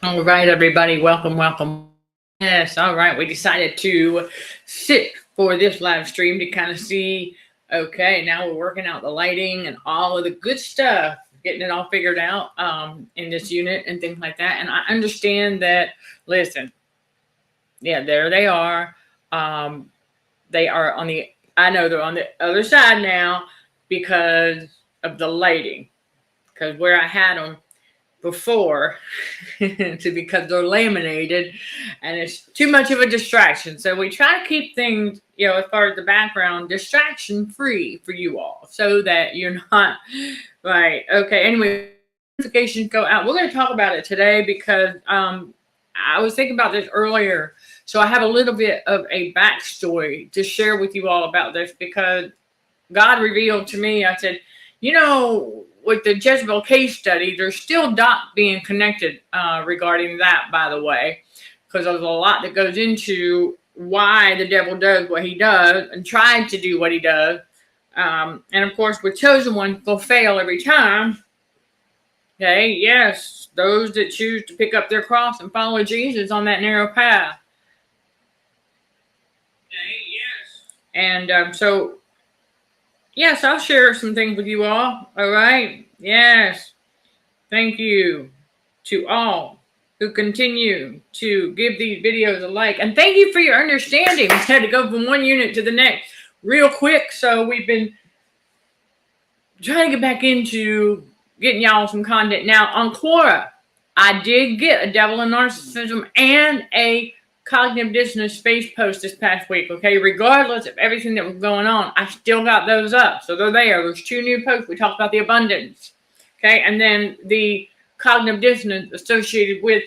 All right, everybody, welcome, welcome. Yes, all right. We decided to sit for this live stream to kind of see. Okay, now we're working out the lighting and all of the good stuff, getting it all figured out in this unit and things like that. And I understand that. Listen, yeah, there they are. Um, they are on the. I know they're on the other side now because of the lighting. Because where I had them before because they're laminated and it's too much of a distraction. So we try to keep things, as far as the background, distraction free for you all so that you're not right. Okay. Anyway, notifications go out. We're going to talk about it today because I was thinking about this earlier. So I have a little bit of a backstory to share with you all about this because God revealed to me, I said, with the Jezebel case study, there's still dots being connected regarding that, by the way, because there's a lot that goes into why the devil does what he does and tries to do what he does. And of course, with chosen ones, will fail every time. Okay, yes, those that choose to pick up their cross and follow Jesus on that narrow path. Okay, yes. And so yes, I'll share some things with you all. All right. Yes. Thank you to all who continue to give these videos a like. And thank you for your understanding. We had to go from one unit to the next real quick. So we've been trying to get back into getting y'all some content. Now, on Quora, I did get a devil and narcissism and a cognitive dissonance space post this past week. Okay, regardless of everything that was going on, I still got those up. So they're there. There's 2 new posts. We talked about the abundance. Okay, and then the cognitive dissonance associated with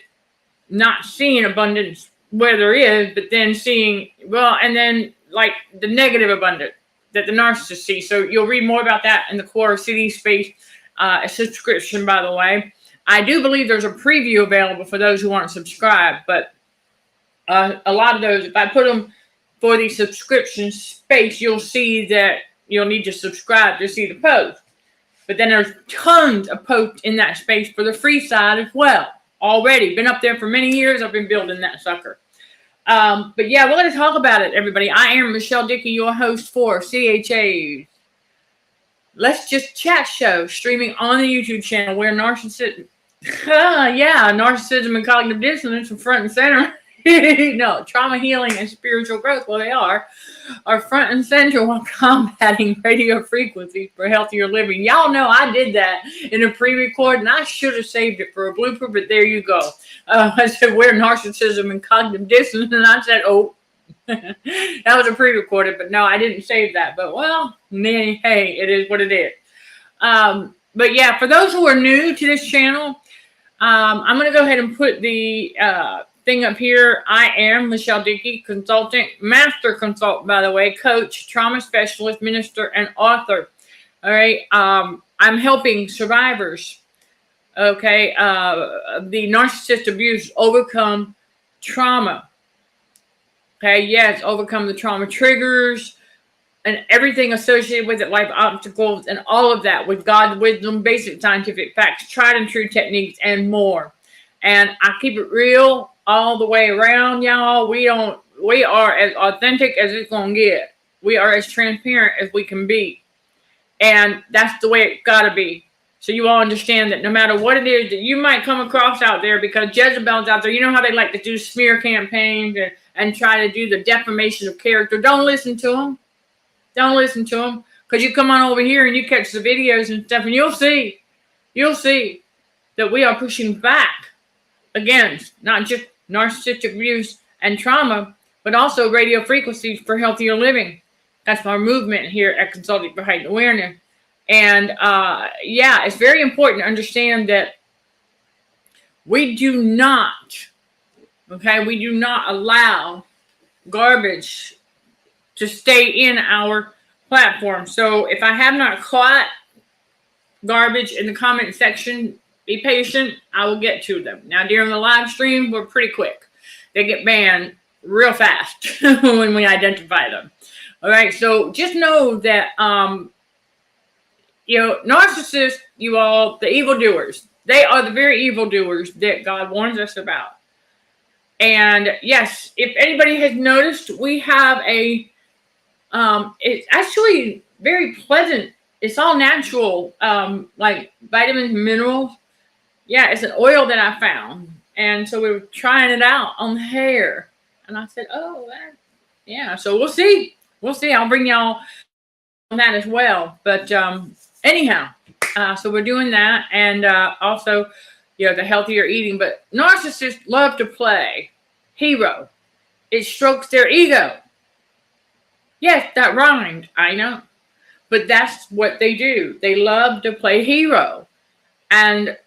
not seeing abundance where there is, but then seeing, and then like the negative abundance that the narcissist sees. So you'll read more about that in the Quora City Space a subscription, by the way. I do believe there's a preview available for those who aren't subscribed, but a lot of those, if I put them for the subscription space, you'll see that you'll need to subscribe to see the post. But then there's tons of posts in that space for the free side as well. Already been up there for many years. I've been building that sucker. But yeah, we're going to talk about it, everybody. I am Michelle Dickey, your host for CHA's Let's Just Chat show, streaming on the YouTube channel where narcissism and cognitive dissonance are front and center. No, trauma healing and spiritual growth, well, they are front and center while combating radio frequencies for healthier living. Y'all know I did that in a pre-record, and I should have saved it for a blooper, but there you go. I said, where narcissism and cognitive dissonance, and I said, oh, that was a pre-recorded, but no, I didn't save that. But, well, hey, it is what it is. But, yeah, for those who are new to this channel, I'm going to go ahead and put the thing up here. I am Michelle Dickey, consultant, master consultant, by the way, coach, trauma specialist, minister, and author. All right. I'm helping survivors, okay, the narcissist abuse overcome trauma. Okay. Yes. Overcome the trauma triggers and everything associated with it, life obstacles and all of that with God's wisdom, basic scientific facts, tried and true techniques, and more. And I keep it real all the way around, y'all. We are as authentic as it's going to get. We are as transparent as we can be. And that's the way it's got to be. So you all understand that no matter what it is that you might come across out there, because Jezebel's out there, you know how they like to do smear campaigns and try to do the defamation of character. Don't listen to them. Don't listen to them. Because you come on over here and you catch the videos and stuff, and you'll see that we are pushing back against not just narcissistic abuse and trauma, but also radio frequencies for healthier living. That's our movement here at Consulting for Heightened Awareness. And it's very important to understand that we do not allow garbage to stay in our platform. So if I have not caught garbage in the comment section, be patient. I will get to them. Now, during the live stream, we're pretty quick. They get banned real fast when we identify them. All right. So just know that, narcissists, you all, the evildoers, They are the very evildoers that God warns us about. And yes, if anybody has noticed, we have a, it's actually very pleasant. It's all natural, like vitamins, minerals. Yeah, it's an oil that I found. And so we were trying it out on the hair. And I said, oh, yeah. So we'll see. We'll see. I'll bring y'all on that as well. But anyhow, so we're doing that. And also, the healthier eating. But narcissists love to play hero. It strokes their ego. Yes, that rhymed. I know. But that's what they do. They love to play hero. And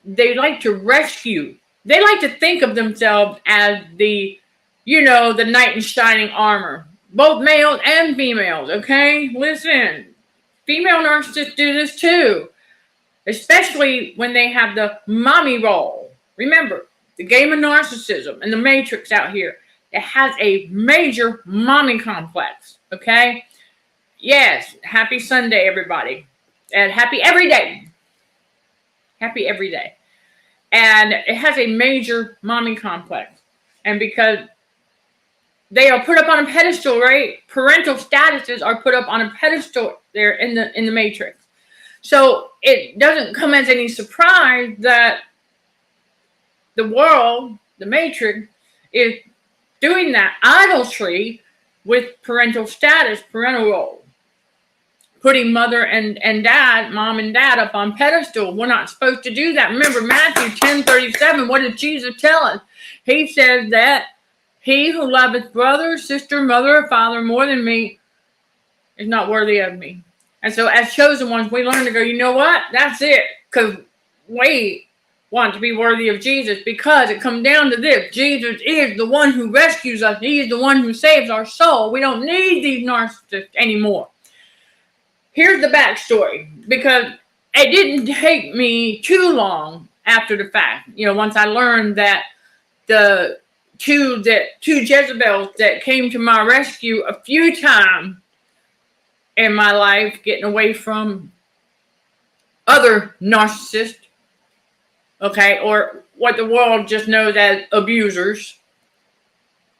they like to rescue. They like to think of themselves as the knight in shining armor. Both males and females, okay? Listen, female narcissists do this too. Especially when they have the mommy role. Remember, the game of narcissism and the matrix out here, it has a major mommy complex, okay? Yes, happy Sunday, everybody. And happy every day. Happy every day. And it has a major mommy complex. And because they are put up on a pedestal, right? Parental statuses are put up on a pedestal there in the matrix. So it doesn't come as any surprise that the world, the matrix, is doing that idolatry with parental status, parental role. Putting mother and dad, mom and dad up on pedestal. We're not supposed to do that. Remember Matthew 10:37. What did Jesus tell us? He says that he who loveth brother, sister, mother, or father more than me is not worthy of me. And so as chosen ones, we learn to go, you know what? That's it. Because we want to be worthy of Jesus, because it comes down to this. Jesus is the one who rescues us. He is the one who saves our soul. We don't need these narcissists anymore. Here's the backstory, because it didn't take me too long after the fact. Once I learned that the two Jezebels that came to my rescue a few times in my life, getting away from other narcissists, okay, or what the world just knows as abusers.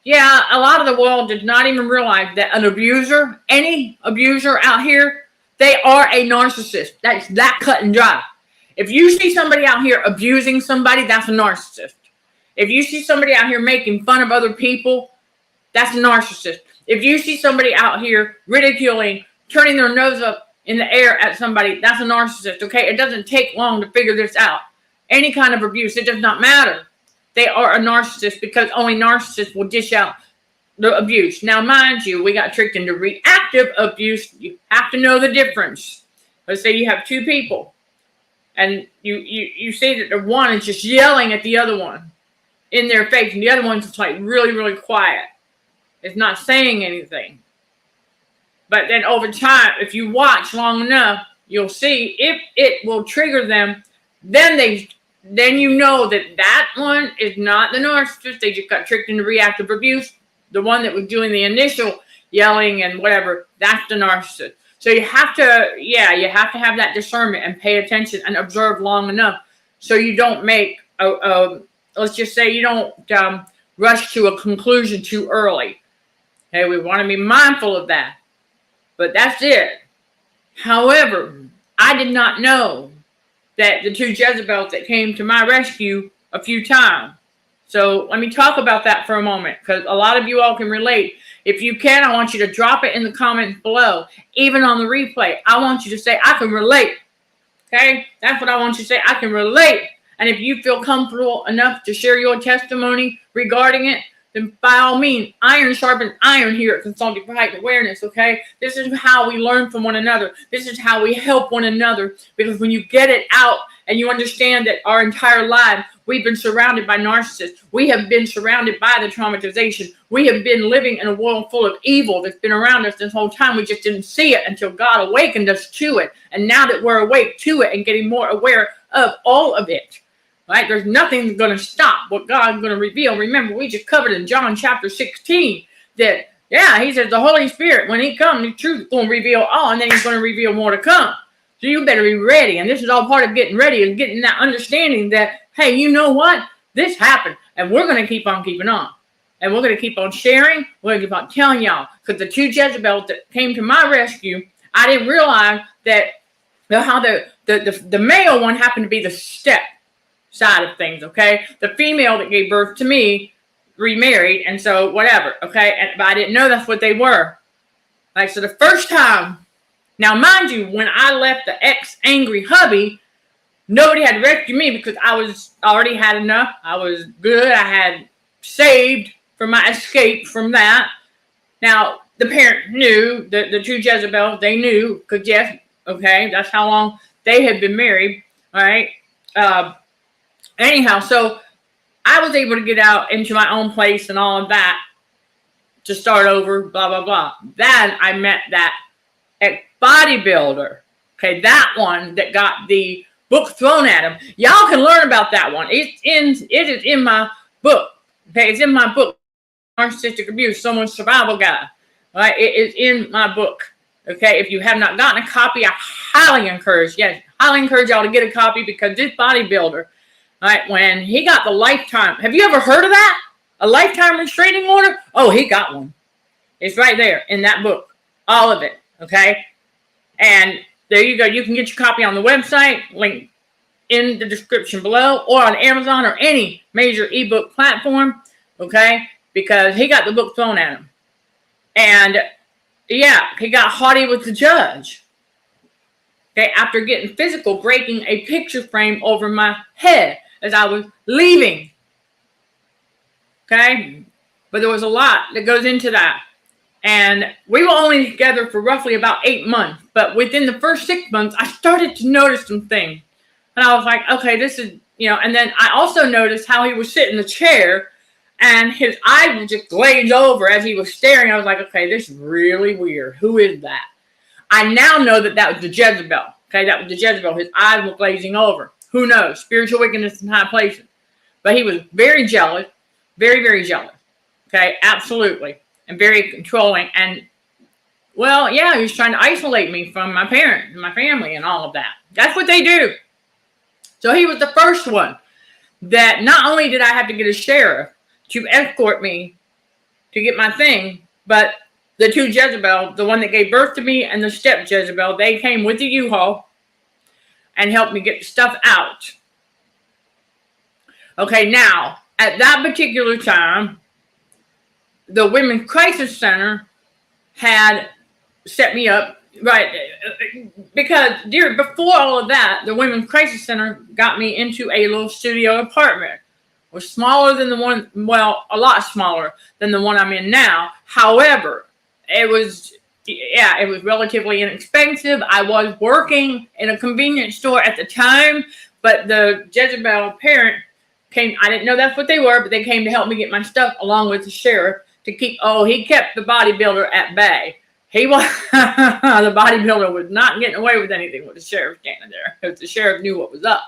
Yeah, a lot of the world does not even realize that an abuser, any abuser out here, they are a narcissist. That's that cut and dry. If you see somebody out here abusing somebody, that's a narcissist. If you see somebody out here making fun of other people, that's a narcissist. If you see somebody out here ridiculing, turning their nose up in the air at somebody, that's a narcissist, okay? It doesn't take long to figure this out. Any kind of abuse, it does not matter. They are a narcissist, because only narcissists will dish out the abuse. Now, mind you, we got tricked into reactive abuse. You have to know the difference. Let's say you have two people, and you see that the one is just yelling at the other one in their face, and the other one's just like really, really quiet. It's not saying anything. But then over time, if you watch long enough, you'll see if it will trigger them. Then you know that one is not the narcissist. They just got tricked into reactive abuse. The one that was doing the initial yelling and whatever, that's the narcissist. So you have to have that discernment and pay attention and observe long enough, so you don't make let's just say you don't rush to a conclusion too early. Hey, we want to be mindful of that. But that's it. However, I did not know that the two Jezebels that came to my rescue a few times. So let me talk about that for a moment, because a lot of you all can relate. If you can, I want you to drop it in the comments below. Even on the replay, I want you to say, I can relate. Okay? That's what I want you to say. I can relate. And if you feel comfortable enough to share your testimony regarding it, then by all means, iron sharpens iron here at Consulting for Heightened Awareness, okay? This is how we learn from one another. This is how we help one another. Because when you get it out and you understand that our entire life, we've been surrounded by narcissists. We have been surrounded by the traumatization. We have been living in a world full of evil that's been around us this whole time. We just didn't see it until God awakened us to it. And now that we're awake to it and getting more aware of all of it, right? There's nothing going to stop what God's going to reveal. Remember, we just covered in John chapter 16 that, he says the Holy Spirit, when he comes, the truth is going to reveal all, and then he's going to reveal more to come. So you better be ready. And this is all part of getting ready, and getting that understanding that, hey, you know what? This happened, and we're going to keep on keeping on. And we're going to keep on sharing. We're going to keep on telling y'all. Because the 2 Jezebels that came to my rescue, I didn't realize that how the male one happened to be the step side of things, okay? The female that gave birth to me remarried, and so whatever, okay? But I didn't know that's what they were. Like, so the first time, now mind you, when I left the ex-angry hubby, nobody had to rescue me because I was already had enough. I was good. I had saved for my escape from that. Now, the parent knew, the 2 Jezebels, they knew, because yes, okay, that's how long they had been married, all right? Anyhow, so I was able to get out into my own place and all of that to start over, blah, blah, blah. Then I met that bodybuilder, okay, that one that got the book thrown at him. Y'all can learn about that one. It is in my book, okay? It's in my book, Narcissistic Abuse, Someone's Survival Guide, all right? It is in my book, okay? If you have not gotten a copy, I highly encourage y'all to get a copy, because this bodybuilder, all right, when he got the lifetime, have you ever heard of that? A lifetime restraining order? Oh, he got one. It's right there in that book. All of it, okay? And there you go. You can get your copy on the website, link in the description below, or on Amazon or any major ebook platform, okay? Because he got the book thrown at him. And, yeah, he got haughty with the judge. Okay, after getting physical, breaking a picture frame over my head as I was leaving. Okay, but there was a lot that goes into that. And we were only together for roughly about 8 months. But within the first 6 months, I started to notice some things. And I was like, okay, this is, and then I also noticed how he would sit in the chair and his eye would just glaze over as he was staring. I was like, okay, this is really weird. Who is that? I now know that was the Jezebel. Okay, that was the Jezebel. His eyes were glazing over. Who knows? Spiritual wickedness in high places. But he was very jealous. Very, very jealous. Okay, absolutely. And very controlling. And, well, yeah, he was trying to isolate me from my parents and my family and all of that. That's what they do. So he was the first one that not only did I have to get a sheriff to escort me to get my thing, but the 2 Jezebel, the one that gave birth to me and the step Jezebel, they came with the U-Haul and helped me get the stuff out. Okay, now, at that particular time, the Women's Crisis Center had set me up, right, because before all of that, the Women's Crisis Center got me into a little studio apartment. It was smaller than the one, well, a lot smaller than the one I'm in now. However, it was relatively inexpensive. I was working in a convenience store at the time, but the Jezebel parent came. I didn't know that's what they were, but they came to help me get my stuff along with the sheriff to keep. Oh, he kept the bodybuilder at bay. He was the bodybuilder was not getting away with anything with the sheriff standing there, because the sheriff knew what was up.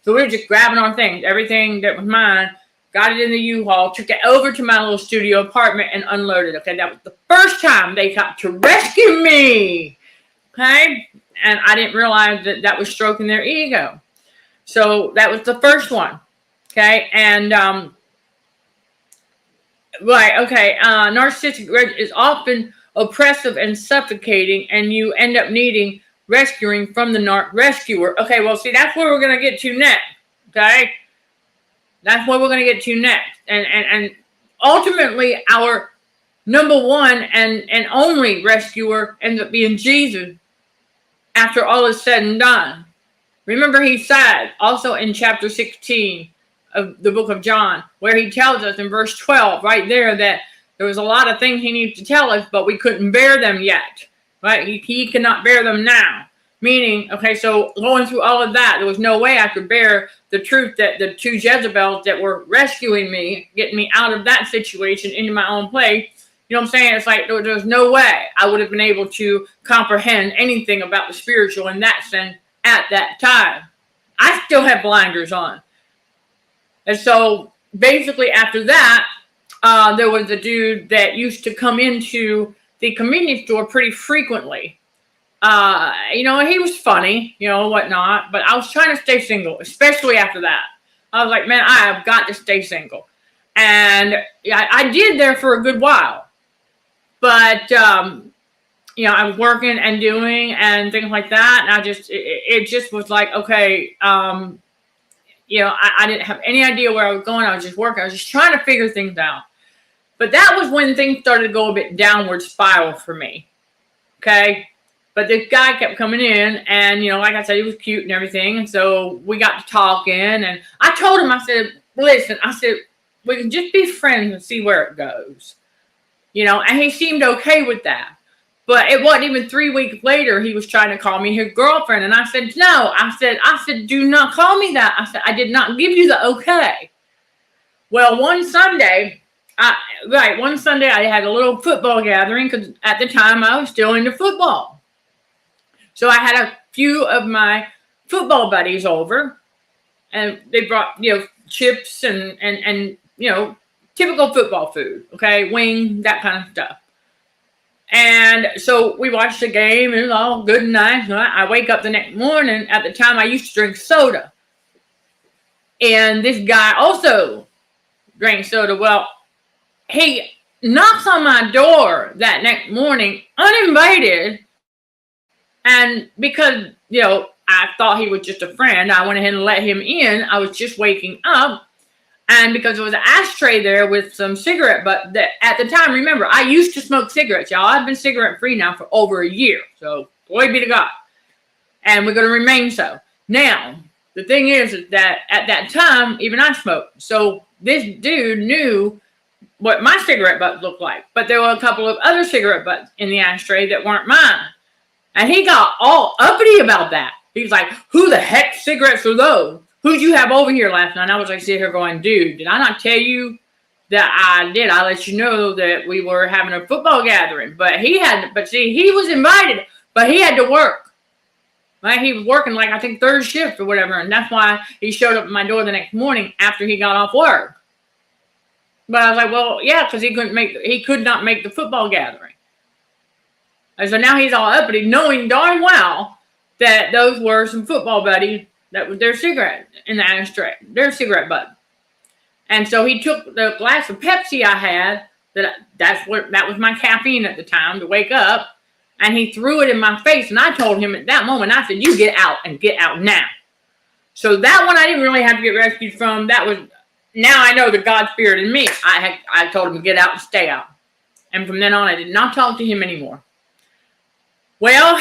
So we were just grabbing our things, everything that was mine, got it in the U-Haul, took it over to my little studio apartment and unloaded. Okay, that was the first time they got to rescue me. Okay, and I didn't realize that was stroking their ego. So that was the first one. Okay, and narcissistic is often oppressive and suffocating, and you end up needing rescuing from the rescuer. Okay, well, see, that's where we're going to get to next. Okay, that's what we're going to get to next, and ultimately, our number one and only rescuer ends up being Jesus. After all is said and done, remember, he said also in chapter 16 of the book of John, where he tells us in verse 12, right there, that there was a lot of things he needs to tell us, but we couldn't bear them yet. Right? He cannot bear them now. Meaning, okay, so going through all of that, there was no way I could bear the truth that the 2 Jezebels that were rescuing me, getting me out of that situation into my own place. You know what I'm saying? It's like there was no way I would have been able to comprehend anything about the spiritual in that sense at that time. I still have blinders on. And so basically after that, there was a dude that used to come into the convenience store pretty frequently. You know, he was funny, you know, whatnot, but I was trying to stay single, especially after that. I was like, man, I have got to stay single. And I did there for a good while. But, you know, I was working and doing and things like that. And it just was like, okay, you know, I didn't have any idea where I was going. I was just working. I was just trying to figure things out. But that was when things started to go a bit downward spiral for me. Okay. But this guy kept coming in, and, you know, like I said, he was cute and everything. And so we got to talking, and I told him, I said, listen, I said, we can just be friends and see where it goes. You know, and he seemed okay with that. But it wasn't even 3 weeks later, he was trying to call me his girlfriend. And I said, no, I said, do not call me that. I said, I did not give you the okay. Well, one Sunday I had a little football gathering because at the time I was still into football. So I had a few of my football buddies over, and they brought, you know, chips and you know, typical football food, okay, wing, that kind of stuff. And so we watched the game, and it was all good and nice. I wake up the next morning. At the time, I used to drink soda, and this guy also drank soda. Well, he knocks on my door that next morning, uninvited. And because, you know, I thought he was just a friend, I went ahead and let him in. I was just waking up. And because there was an ashtray there with some cigarette butts, at the time, remember, I used to smoke cigarettes, y'all. I've been cigarette free now for over a year. So, glory be to God. And we're going to remain so. Now, the thing is that at that time, even I smoked. So, this dude knew what my cigarette butts looked like. But there were a couple of other cigarette butts in the ashtray that weren't mine. And he got all uppity about that. He's like, who the heck cigarettes are those? Who'd you have over here last night? And I was like, sitting here going, dude, did I not tell you that I did? I let you know that we were having a football gathering. But he was invited, but he had to work. Right? He was working like, I think, third shift or whatever. And that's why he showed up at my door the next morning after he got off work. But I was like, well, yeah, because he could not make the football gathering. And so now he's all uppity, knowing darn well that those were some football buddies that was their cigarette in the ashtray, their cigarette butt. And so he took the glass of Pepsi I had, that was my caffeine at the time to wake up, and he threw it in my face. And I told him at that moment, I said, you get out and get out now. So that one I didn't really have to get rescued from. That was, now I know the God spirit in me. I told him to get out and stay out. And from then on, I did not talk to him anymore. Well,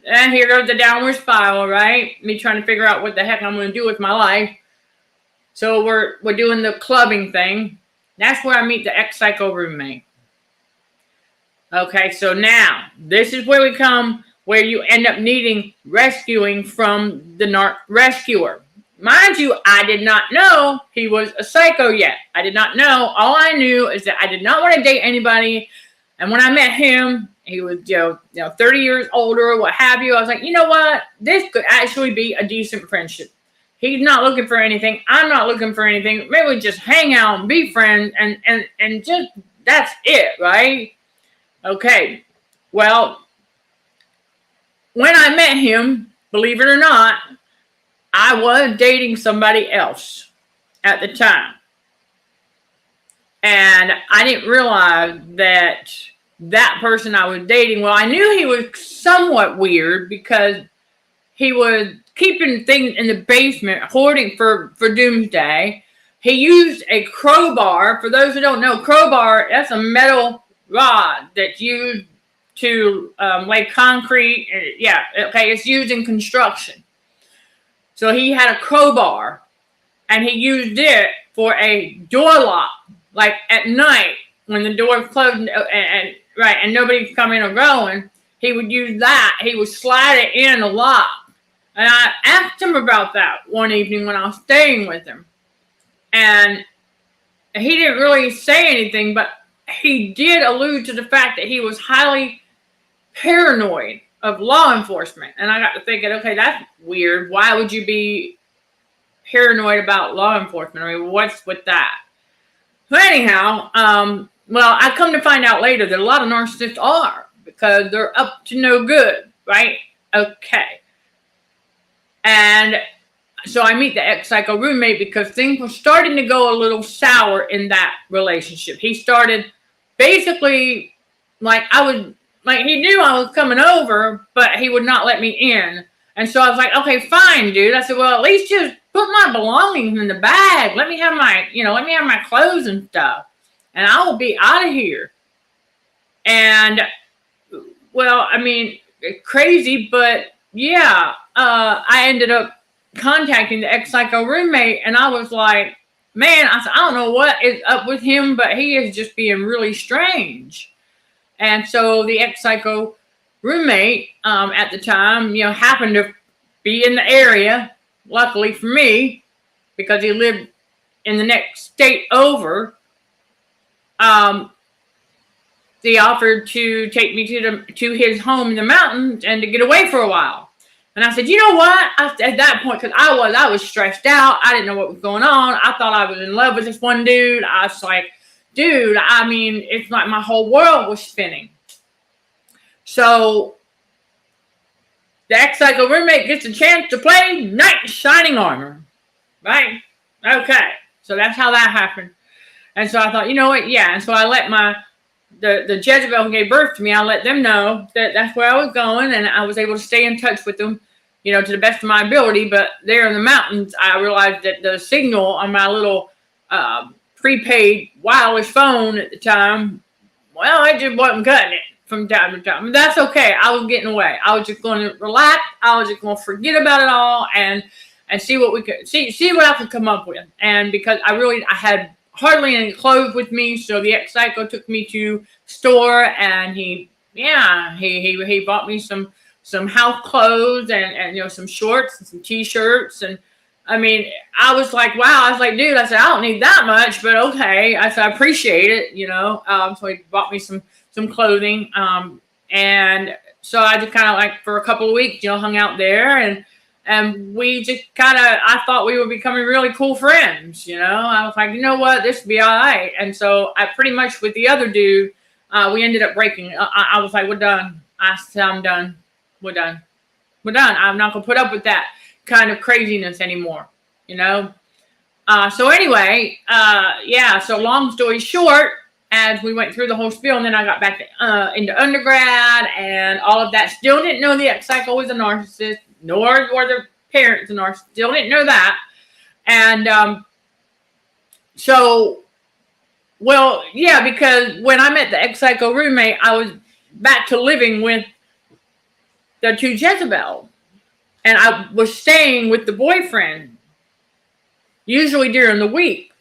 and here goes the downward spiral, right? Me trying to figure out what the heck I'm going to do with my life. So we're doing the clubbing thing. That's where I meet the ex-psycho roommate. Okay, so now this is where we come, where you end up needing rescuing from the rescuer. Mind you, I did not know he was a psycho yet. I did not know. All I knew is that I did not want to date anybody. And when I met him, he was, you know, 30 years older or what have you. I was like, you know what? This could actually be a decent friendship. He's not looking for anything. I'm not looking for anything. Maybe we just hang out and be friends and just, that's it, right? Okay. Well, when I met him, believe it or not, I was dating somebody else at the time. And I didn't realize that person I was dating, well, I knew he was somewhat weird because he was keeping things in the basement, hoarding for doomsday. He used a crowbar. For those who don't know, crowbar, that's a metal rod that's used to lay concrete. Yeah, okay, it's used in construction. So he had a crowbar, and he used it for a door lock, like at night when the door was closed and nobody's coming or going. He would use that. He would slide it in a lock. And I asked him about that one evening when I was staying with him. And he didn't really say anything, but he did allude to the fact that he was highly paranoid of law enforcement. And I got to thinking, okay, that's weird. Why would you be paranoid about law enforcement? I mean, what's with that? So anyhow, well, I come to find out later that a lot of narcissists are, because they're up to no good. right? Okay. And so I meet the ex-psycho roommate because things were starting to go a little sour in that relationship. He started basically like he knew I was coming over, but he would not let me in. And so I was like, okay, fine, dude. I said, well, at least just put my belongings in the bag. Let me have my clothes and stuff, and I will be out of here. And well, I mean, crazy, but yeah, I ended up contacting the ex-psycho roommate, and I was like, man, I said, I don't know what is up with him, but he is just being really strange. And so the ex-psycho roommate at the time, happened to be in the area, luckily for me, because he lived in the next state over. He offered to take me to his home in the mountains and to get away for a while. And I said, you know what? At that point, because I was stressed out. I didn't know what was going on. I thought I was in love with this one dude. I was like, dude, I mean, it's like my whole world was spinning. So the ex-psycho roommate gets a chance to play knight in shining armor. Right? Okay. So that's how that happened. And so I thought, you know what? Yeah. And so I let the Jezebel who gave birth to me, I let them know that that's where I was going, and I was able to stay in touch with them, to the best of my ability. But there in the mountains, I realized that the signal on my little prepaid wireless phone at the time, well, I just wasn't cutting it from time to time. But that's okay. I was getting away. I was just going to relax. I was just going to forget about it all and see what we could see what I could come up with. And because I had hardly any clothes with me, so the ex-psycho took me to store, and he bought me some house clothes and some shorts and some t-shirts. And I mean, I was like, wow. I was like, dude, I said, I don't need that much, but okay. I said, I appreciate it, so he bought me some clothing, and so I just kind of like for a couple of weeks, hung out there, and we just I thought we were becoming really cool friends, I was like, you know what, this would be all right. And so I pretty much, with the other dude, we ended up breaking. I was like, we're done. I said, I'm done. We're done. I'm not going to put up with that kind of craziness anymore, So anyway, so long story short, as we went through the whole spiel, and then I got back into undergrad and all of that, still didn't know the ex-psycho was a narcissist, nor were the parents a narcissist. Still didn't know that. And because when I met the ex-psycho roommate, I was back to living with the two Jezebel. And I was staying with the boyfriend, usually during the week,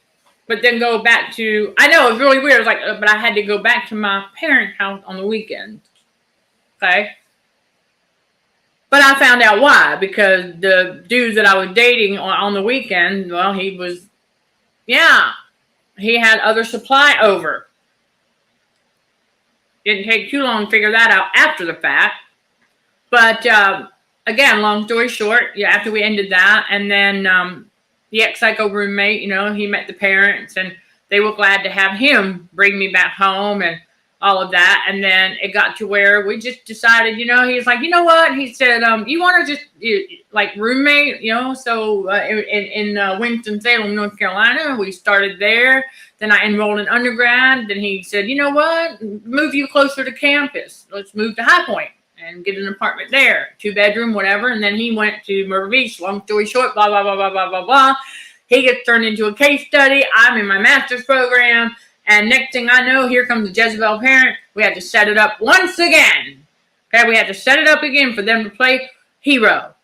but then go back to, I know, it was really weird. It was like, but I had to go back to my parents' house on the weekend. Okay? But I found out why, because the dude that I was dating on the weekend, well, he had other supply over. Didn't take too long to figure that out after the fact. But again, long story short, after we ended that, and then the ex-psycho roommate, he met the parents, and they were glad to have him bring me back home and all of that. And then it got to where we just decided, he was like, you know what? He said, you want to just like roommate, so in Winston-Salem, North Carolina, we started there. Then I enrolled in undergrad. Then he said, you know what? Move you closer to campus. Let's move to High Point and get an apartment there, 2-bedroom, whatever. And then he went to Myrtle Beach. Long story short, blah, blah, blah, blah, blah, blah, blah. He gets turned into a case study. I'm in my master's program. And next thing I know, here comes the Jezebel parent. We had to set it up once again. Okay, we had to set it up again for them to play hero,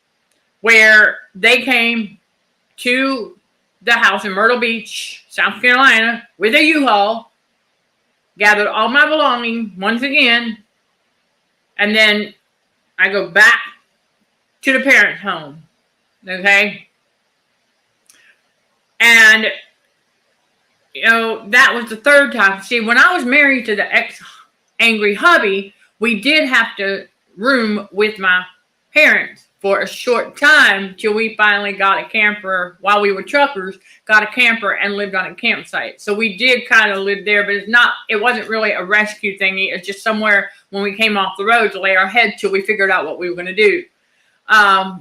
where they came to the house in Myrtle Beach, South Carolina, with a U-Haul, gathered all my belongings once again, and then I go back to the parents' home. Okay? And that was the third time. See, when I was married to the ex-angry hubby, we did have to room with my parents for a short time till we finally got a camper while we were truckers, got a camper and lived on a campsite. So we did kind of live there, but it wasn't really a rescue thingy. It's just somewhere when we came off the road to lay our head till we figured out what we were going to do. Yeah.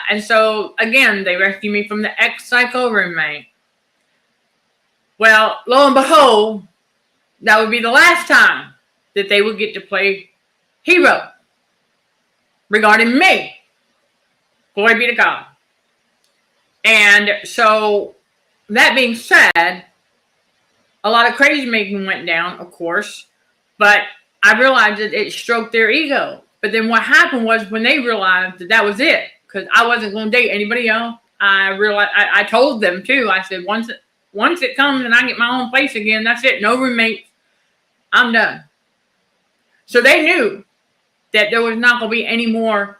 And so again, they rescued me from the ex-psycho roommate. Well, lo and behold, that would be the last time that they would get to play hero regarding me. Glory be to God. And so, that being said, a lot of crazy making went down, of course, but I realized that it stroked their ego. But then what happened was when they realized that was it, because I wasn't going to date anybody else, I told them too. I said, once it comes and I get my own place again, that's it. No roommates. I'm done. So they knew that there was not going to be any more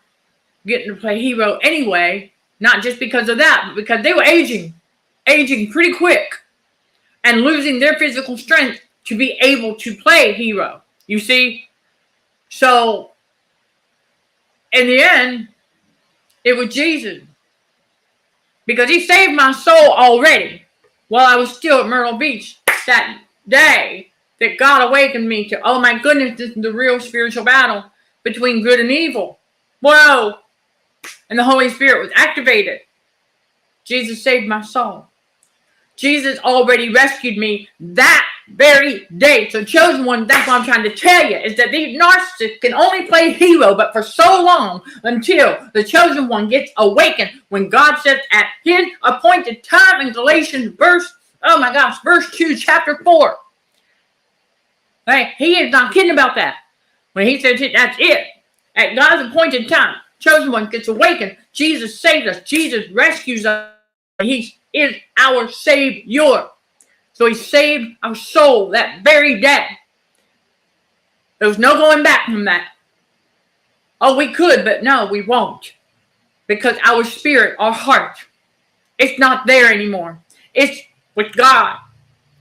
getting to play hero anyway, not just because of that, but because they were aging pretty quick and losing their physical strength to be able to play hero. You see? So, in the end, it was Jesus. Because he saved my soul already while I was still at Myrtle Beach that day that God awakened me to, oh my goodness, this is the real spiritual battle between good and evil. Whoa. And the Holy Spirit was activated. Jesus saved my soul. Jesus already rescued me that very day. So chosen one, that's what I'm trying to tell you, is that these narcissists can only play hero, but for so long until the chosen one gets awakened. When God says at his appointed time in Galatians verse 2, chapter 4. Right? He is not kidding about that. When he says that's it. At God's appointed time, chosen one gets awakened. Jesus saves us. Jesus rescues us. He is our Savior. So he saved our soul that very day. There was no going back from that. Oh, we could, but no, we won't. Because our spirit, our heart, it's not there anymore. It's with God.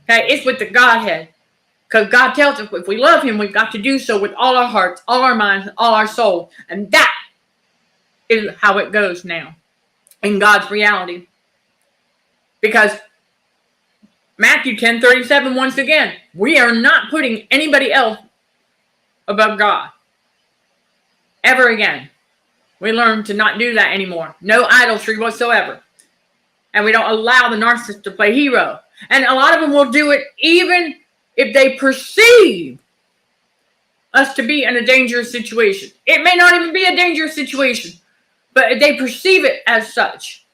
Okay, it's with the Godhead. Because God tells us if we love him, we've got to do so with all our hearts, all our minds, all our soul. And that is how it goes now in God's reality. Because Matthew 10:37, once again, we are not putting anybody else above God. Ever again. We learn to not do that anymore. No idolatry whatsoever. And we don't allow the narcissist to play hero. And a lot of them will do it even if they perceive us to be in a dangerous situation. It may not even be a dangerous situation, but if they perceive it as such,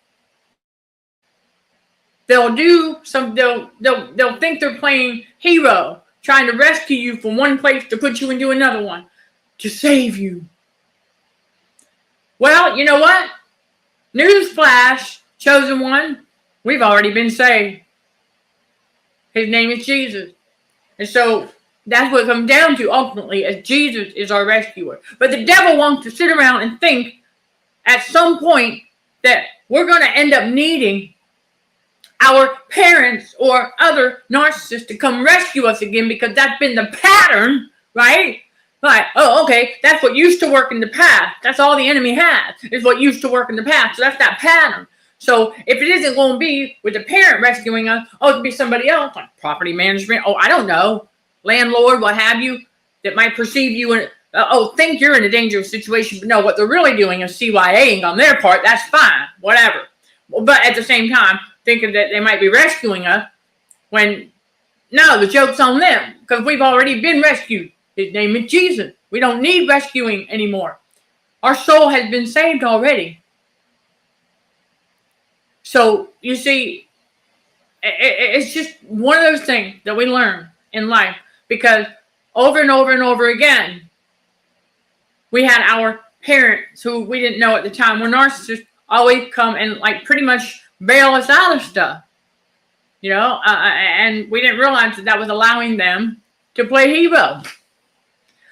they'll think they're playing hero, trying to rescue you from one place to put you into another one, to save you. Well, you know what? Newsflash, chosen one, we've already been saved. His name is Jesus. And so that's what it comes down to ultimately, as Jesus is our rescuer. But the devil wants to sit around and think at some point that we're going to end up needing our parents or other narcissists to come rescue us again, because that's been the pattern, right? Like, oh, okay, that's what used to work in the past. That's all the enemy has, is what used to work in the past. So that's that pattern. So if it isn't going to be with the parent rescuing us, it'll be somebody else, like property management. Oh, I don't know, landlord, what have you, that might perceive you and think you're in a dangerous situation. But no, what they're really doing is CYAing on their part. That's fine, whatever. But at the same time, thinking that they might be rescuing us, when no, the joke's on them, because we've already been rescued. His name is Jesus. We don't need rescuing anymore. Our soul has been saved already. So, you see, it's just one of those things that we learn in life, because over and over and over again, we had our parents who we didn't know at the time were narcissists always come and like pretty much bail us out of stuff, and we didn't realize that was allowing them to play hero.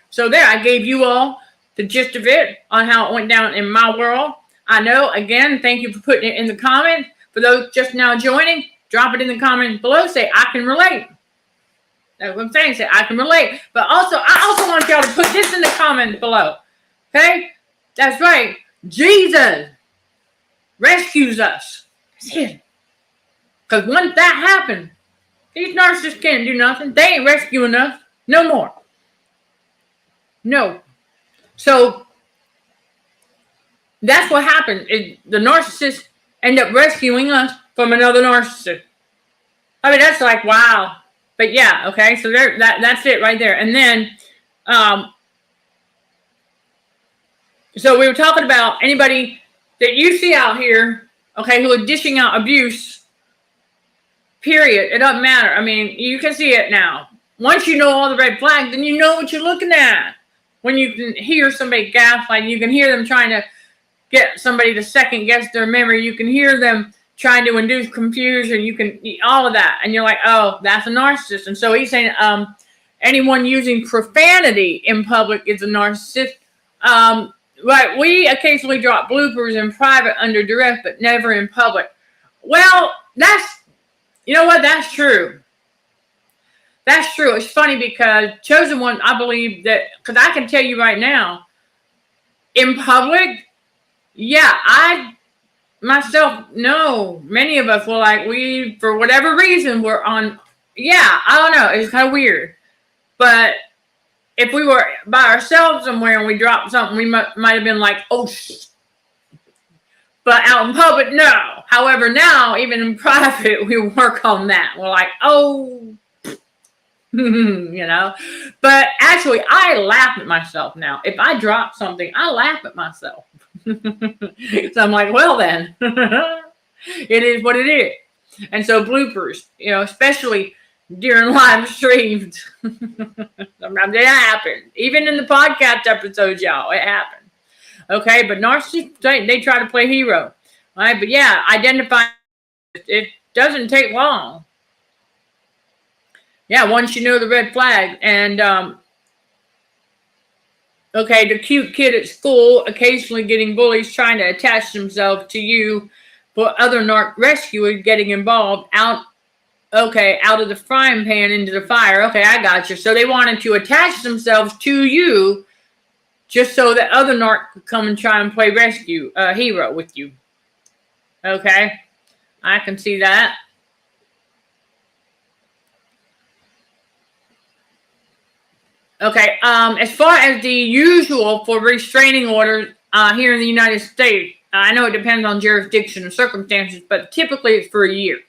So there, I gave you all the gist of it on how it went down in my world. I know, again, thank you for putting it in the comments. For those just now joining, drop it in the comments below. Say, I can relate. That's what I'm saying. Say, I can relate. But also, I also want y'all to put this in the comments below. Okay? That's right. Jesus rescues us. That's it. Because once that happens, these narcissists can't do nothing. They ain't rescuing us. No more. No. So that's what happened. The narcissists end up rescuing us from another narcissist. I mean, that's like, wow. But yeah, okay. So that's it right there. And then, so we were talking about anybody that you see out here, okay, who are dishing out abuse, period. It doesn't matter. I mean, you can see it now. Once you know all the red flags, then you know what you're looking at. When you can hear somebody gaslight, you can hear them trying to get somebody to second guess their memory. You can hear them trying to induce confusion. You can, all of that. And you're like, oh, that's a narcissist. And so he's saying anyone using profanity in public is a narcissist. Right, we occasionally drop bloopers in private under duress, but never in public. Well, you know what? That's true. That's true. It's funny because Chosen One, I believe that, because I can tell you right now, in public, yeah, I myself know many of us were like, for whatever reason, we're on, yeah, I don't know. It's kind of weird. But if we were by ourselves somewhere and we dropped something, we might have been like, oh, but out in public, no. However, now, even in private, we work on that. We're like, oh, you know. But actually, I laugh at myself now. If I drop something, I laugh at myself. So I'm like, well then, it is what it is. And so bloopers, especially during live streams, sometimes it happens. Even in the podcast episodes, y'all, it happens. Okay, but narcissists, they try to play hero. All right, but yeah, identify. It doesn't take long. Yeah, once you know the red flag. And okay, the cute kid at school, occasionally getting bullies trying to attach themselves to you, for other narc rescuers getting involved out of the frying pan into the fire. Okay, I got you. So they wanted to attach themselves to you just so that other narc could come and try and play hero with you. Okay, I can see that. Okay, as far as the usual for restraining orders here in the United States, I know it depends on jurisdiction and circumstances, but typically it's for a year.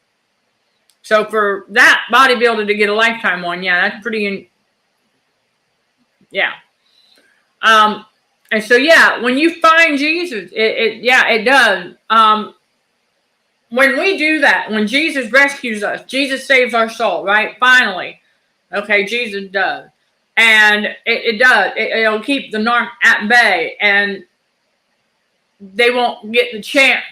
So for that bodybuilder to get a lifetime one, yeah, that's pretty, yeah. And so, yeah, when you find Jesus, it does. When we do that, when Jesus rescues us, Jesus saves our soul, right? Finally. Okay, Jesus does. And it does. It'll keep the narc at bay, and they won't get the chance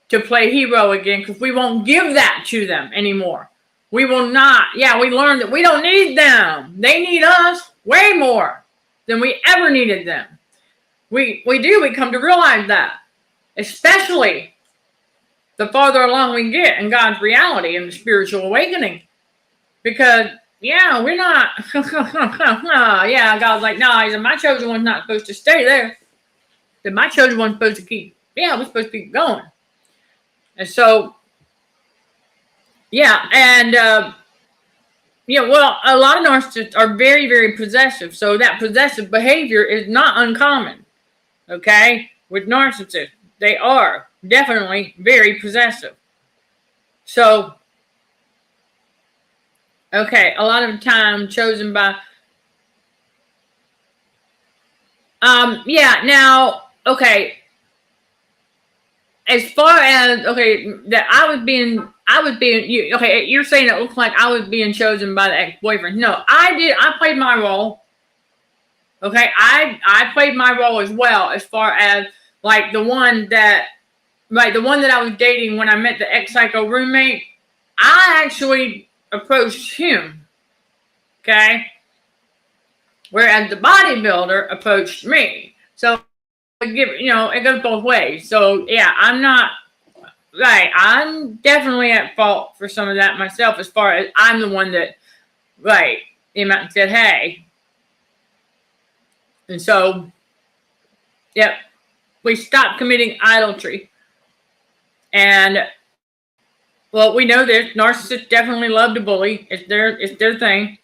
to play hero again, because we won't give that to them anymore. We will not. Yeah, we learned that we don't need them. They need us way more than we ever needed them. We do. We come to realize that, especially the farther along we get in God's reality and the spiritual awakening. Because, yeah, we're not. Yeah, God's like, no, he said, my chosen one's not supposed to stay there. That my chosen one's supposed to keep. Yeah, we're supposed to keep going. And so, yeah, and well, a lot of narcissists are very, very possessive. So that possessive behavior is not uncommon. Okay, with narcissists, they are definitely very possessive. So, okay, a lot of the time chosen by. Yeah. Now, okay. As far as, that I was being, you're saying it looks like I was being chosen by the ex-boyfriend. No, I played my role. Okay, I played my role as well, as far as, like, the one that I was dating when I met the ex-psycho roommate. I actually approached him. Okay? Whereas the bodybuilder approached me. So, it goes both ways. So, yeah, I'm definitely at fault for some of that myself, as far as I'm the one that, came out and said, hey. And so, yep. we stop committing idolatry. And well, we know this. Narcissists definitely love to bully. It's their thing.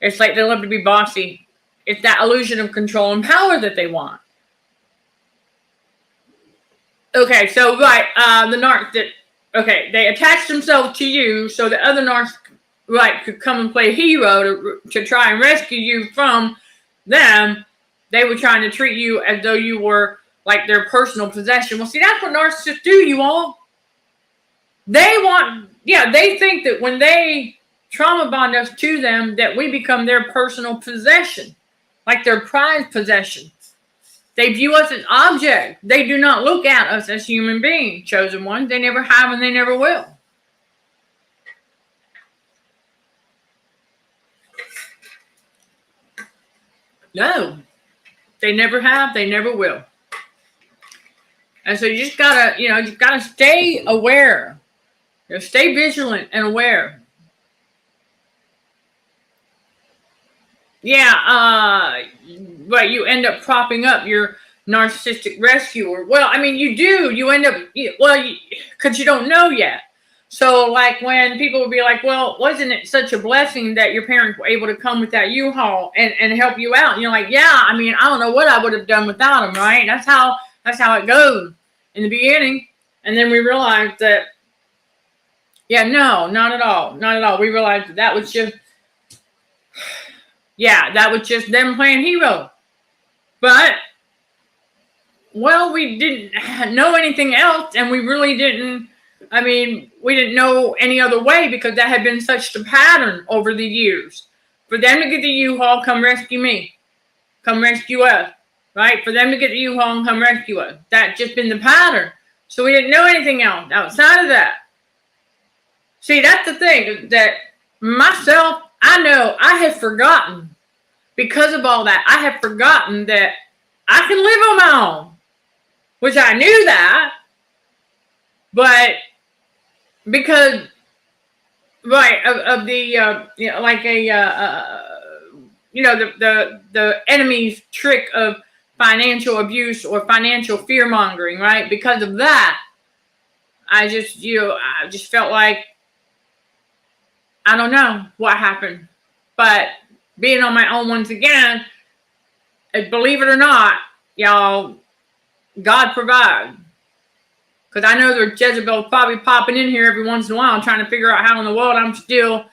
It's like they love to be bossy. It's that illusion of control and power that they want. Okay, so right, they attach themselves to you so the other narcissist, could come and play hero to try and rescue you from them. They were trying to treat you as though you were like their personal possession. Well, see, that's what narcissists do, you all. They think that when they trauma bond us to them, that we become their personal possession, like their prized possession. They view us as objects. They do not look at us as human beings, chosen ones. They never have and they never will. No, they never have. They never will. And so you just gotta stay aware. Stay vigilant and aware. Yeah, but you end up propping up your narcissistic rescuer. Well, I mean, you do. You end up, because you don't know yet. So, like, when people will be like, well, wasn't it such a blessing that your parents were able to come with that U-Haul and help you out? And you're like, yeah, I mean, I don't know what I would have done without them, right? That's how it goes in the beginning. And then we realized that, yeah, no, not at all. Not at all. We realized that was just, that was just them playing hero. But, well, we didn't know anything else, and we really didn't, we didn't know any other way because that had been such a pattern over the years. For them to get the U-Haul, come rescue me. Come rescue us, right? For them to get the U-Haul and come rescue us. That's just been the pattern. So we didn't know anything else outside of that. See, that's the thing, that myself, I know I have forgotten, because of all that, I have forgotten that I can live on my own, which I knew that, but because, of the, the enemy's trick of financial abuse or financial fear mongering, right? Because of that, I just felt like, I don't know what happened, but being on my own once again, believe it or not, y'all, God provides. Because I know there's Jezebel probably popping in here every once in a while trying to figure out how in the world I'm still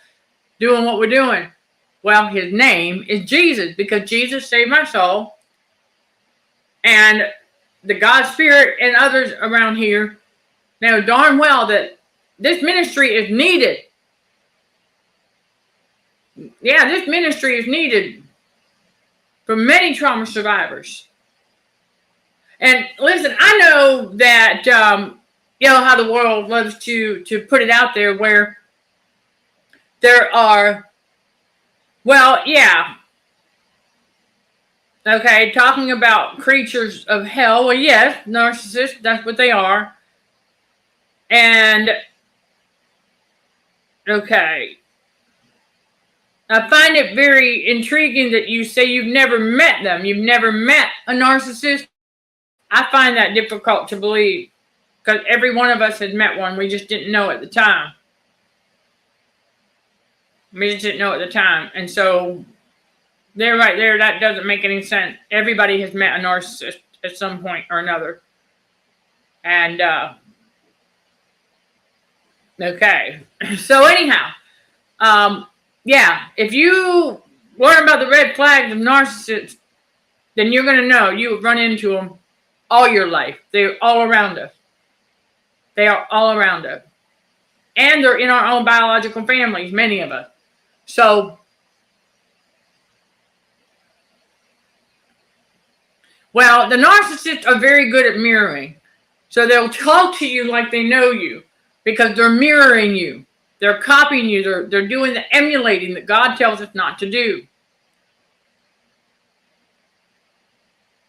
doing what we're doing. Well, his name is Jesus, because Jesus saved my soul. And the God Spirit and others around here know darn well that this ministry is needed. Yeah, this ministry is needed for many trauma survivors. And listen, I know that, how the world loves to put it out there where there are, talking about creatures of hell. Well, yes, narcissists, that's what they are. And, I find it very intriguing that you say you've never met them. You've never met a narcissist. I find that difficult to believe, because every one of us has met one. We just didn't know at the time. And so, they're right there. That doesn't make any sense. Everybody has met a narcissist at some point or another. And, so anyhow, if you learn about the red flags of narcissists, then you're going to know you run into them all your life. They're all around us. They are all around us. And they're in our own biological families, many of us. So, the narcissists are very good at mirroring. So they'll talk to you like they know you because they're mirroring you. They're copying you. They're doing the emulating that God tells us not to do.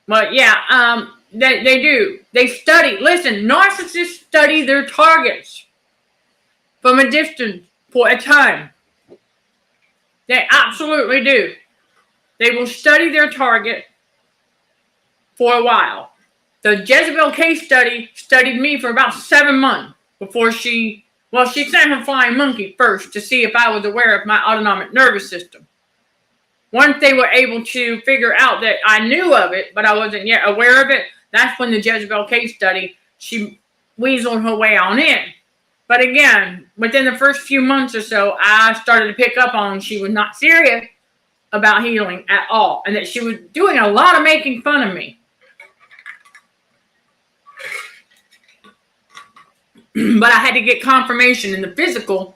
But they do. They study. Listen, narcissists study their targets from a distance for a time. They absolutely do. They will study their target for a while. The Jezebel case study studied me for about 7 months before she sent her flying monkey first to see if I was aware of my autonomic nervous system. Once they were able to figure out that I knew of it, but I wasn't yet aware of it, that's when the Jezebel case study, she weaseled her way on in. But again, within the first few months or so, I started to pick up on she was not serious about healing at all, and that she was doing a lot of making fun of me. But I had to get confirmation in the physical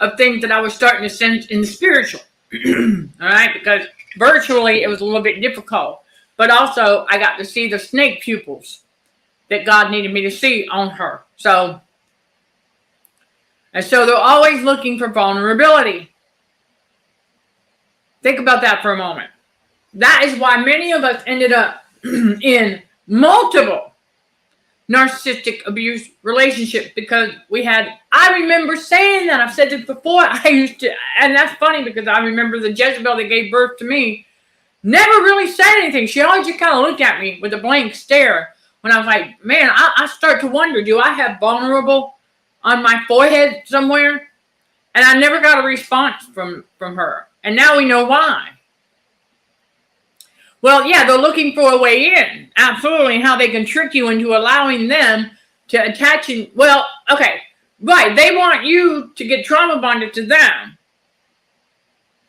of things that I was starting to sense in the spiritual. All right, because virtually it was a little bit difficult. But also I got to see the snake pupils that God needed me to see on her. So they're always looking for vulnerability. Think about that for a moment. That is why many of us ended up in multiple narcissistic abuse relationships, because I remember saying that. I've said this before. And that's funny because I remember the Jezebel that gave birth to me never really said anything. She always just kind of looked at me with a blank stare when I was like, man, I start to wonder, do I have vulnerable on my forehead somewhere? And I never got a response from her. And now we know why. Well, yeah, they're looking for a way in. Absolutely. How they can trick you into allowing them to attach in. Well, okay. Right. They want you to get trauma bonded to them.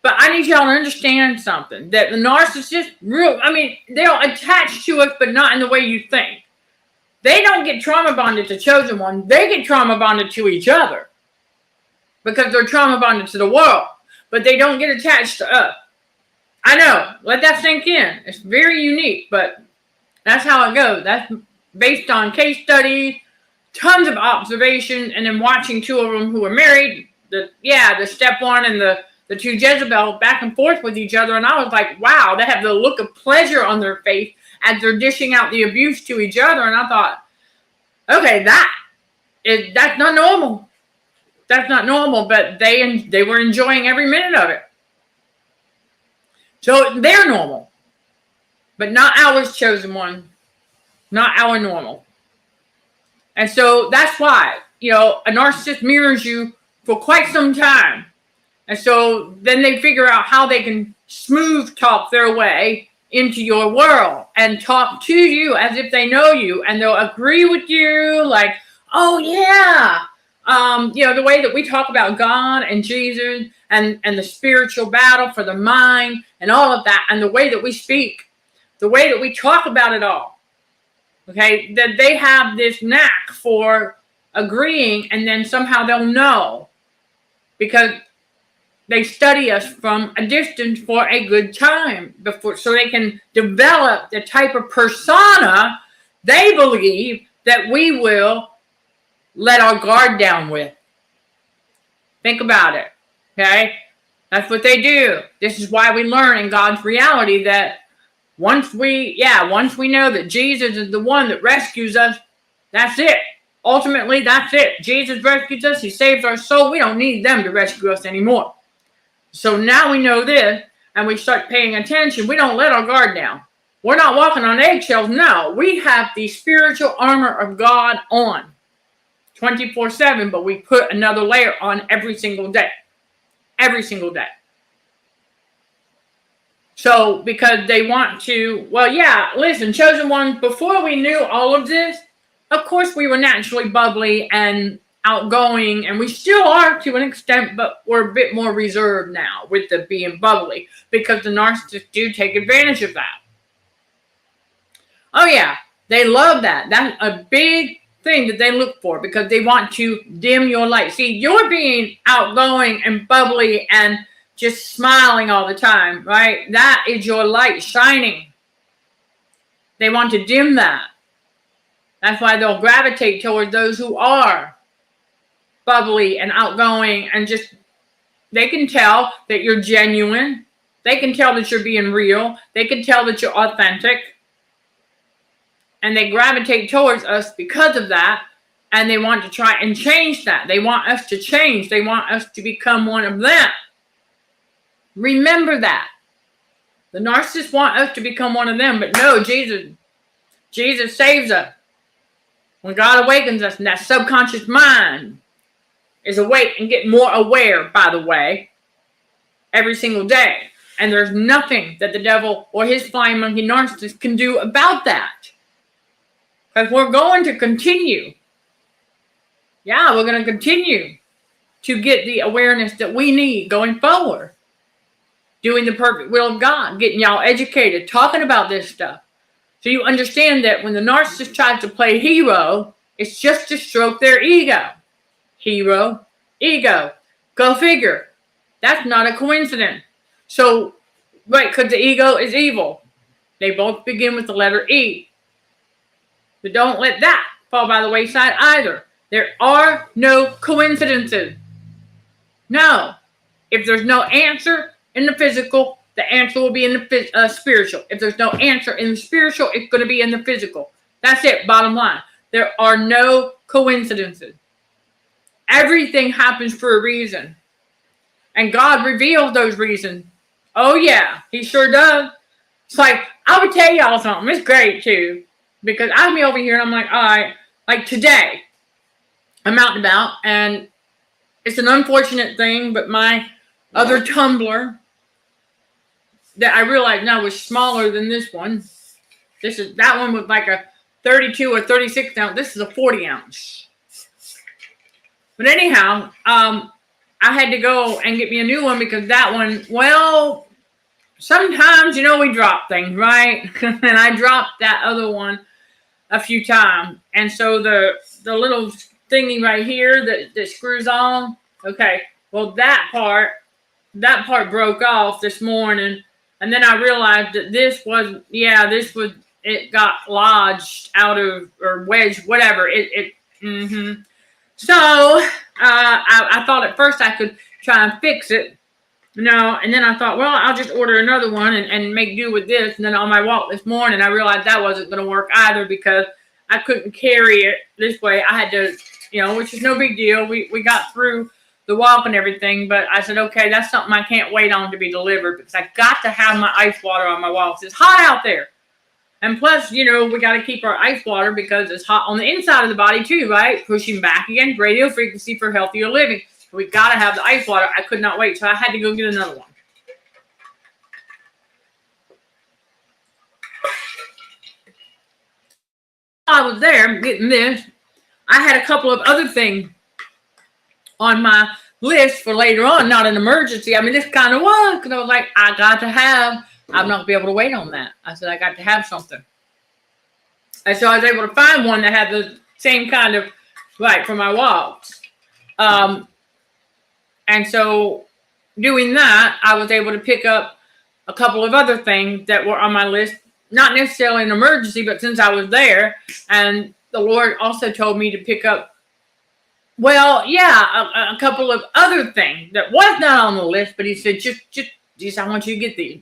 But I need y'all to understand something. That the narcissist, they'll attach to us, but not in the way you think. They don't get trauma bonded to chosen one. They get trauma bonded to each other. Because they're trauma bonded to the world. But they don't get attached to us. I know. Let that sink in. It's very unique, but that's how it goes. That's based on case studies, tons of observation, and then watching two of them who were married. The step one and the two Jezebel back and forth with each other. And I was like, wow, they have the look of pleasure on their face as they're dishing out the abuse to each other. And I thought, okay, that's not normal. That's not normal, but they were enjoying every minute of it. So they're normal, but not ours, chosen one, not our normal. And so that's why, a narcissist mirrors you for quite some time. And so then they figure out how they can smooth talk their way into your world and talk to you as if they know you, and they'll agree with you like, oh yeah. The way that we talk about God and Jesus and the spiritual battle for the mind and all of that, and the way that we speak, the way that we talk about it all. Okay, that they have this knack for agreeing, and then somehow they'll know because they study us from a distance for a good time so they can develop the type of persona they believe that we will let our guard down with. Think about it. Okay? That's what they do. This is why we learn in God's reality that once we know that Jesus is the one that rescues us, that's it. Ultimately, that's it. Jesus rescues us. He saves our soul. We don't need them to rescue us anymore. So now we know this, and we start paying attention. We don't let our guard down. We're not walking on eggshells. No, we have the spiritual armor of God on 24/7, but we put another layer on every single day. Every single day. So, because they want to, listen, chosen one, before we knew all of this, of course we were naturally bubbly and outgoing, and we still are to an extent, but we're a bit more reserved now with the being bubbly, because the narcissists do take advantage of that. Oh yeah, they love that. That's a big thing that they look for, because they want to dim your light. See, you're being outgoing and bubbly and just smiling all the time, right? That is your light shining. They want to dim that. That's why they'll gravitate toward those who are bubbly and outgoing, and just, they can tell that you're genuine. They can tell that you're being real. They can tell that you're authentic. And they gravitate towards us because of that. And they want to try and change that. They want us to change. They want us to become one of them. Remember that. The narcissists want us to become one of them. But no, Jesus Jesus saves us. When God awakens us, and that subconscious mind is awake and getting more aware, by the way, every single day. And there's nothing that the devil or his flying monkey narcissist can do about that. Because we're going to continue. Yeah, we're going to continue to get the awareness that we need going forward. Doing the perfect will of God, getting y'all educated, talking about this stuff. So you understand that when the narcissist tries to play hero, it's just to stroke their ego. Hero, ego. Go figure. That's not a coincidence. So, right, because the ego is evil. They both begin with the letter E. But don't let that fall by the wayside either. There are no coincidences. No. If there's no answer in the physical, the answer will be in the spiritual. If there's no answer in the spiritual, it's going to be in the physical. That's it, bottom line. There are no coincidences. Everything happens for a reason. And God reveals those reasons. Oh, yeah, he sure does. It's like, I would tell y'all something. It's great, too. Because I'll be over here and I'm like, all right, like today, I'm out and about. And it's an unfortunate thing, but my other tumbler that I realized now was smaller than this one. That one was like a 32 or 36 ounce. This is a 40 ounce. But anyhow, I had to go and get me a new one because that one, well, sometimes, we drop things, right? And I dropped that other one a few times. And so the little thingy right here that screws on, okay, well, that part broke off this morning. And then I realized that it got lodged out of, or wedged, whatever. So, I thought at first I could try and fix it, and then I thought, well, I'll just order another one and make do with this. And then on my walk this morning, I realized that wasn't going to work either because I couldn't carry it this way. I had to, which is no big deal. We got through the walk and everything, but I said, okay, that's something I can't wait on to be delivered because I got to have my ice water on my walks. It's hot out there. And plus, we got to keep our ice water because it's hot on the inside of the body too, right? Pushing back against radio frequency for healthier living. So we got to have the ice water. I could not wait, so I had to go get another one. While I was there getting this, I had a couple of other things on my list for later on, not an emergency. I mean, this kind of was, because I was like, I'm not going to be able to wait on that. I said, I got to have something. And so I was able to find one that had the same kind of, right, for my walks. And so doing that, I was able to pick up a couple of other things that were on my list, not necessarily an emergency, but since I was there, and the Lord also told me to pick up, a couple of other things that was not on the list, but he said, just, I want you to get these.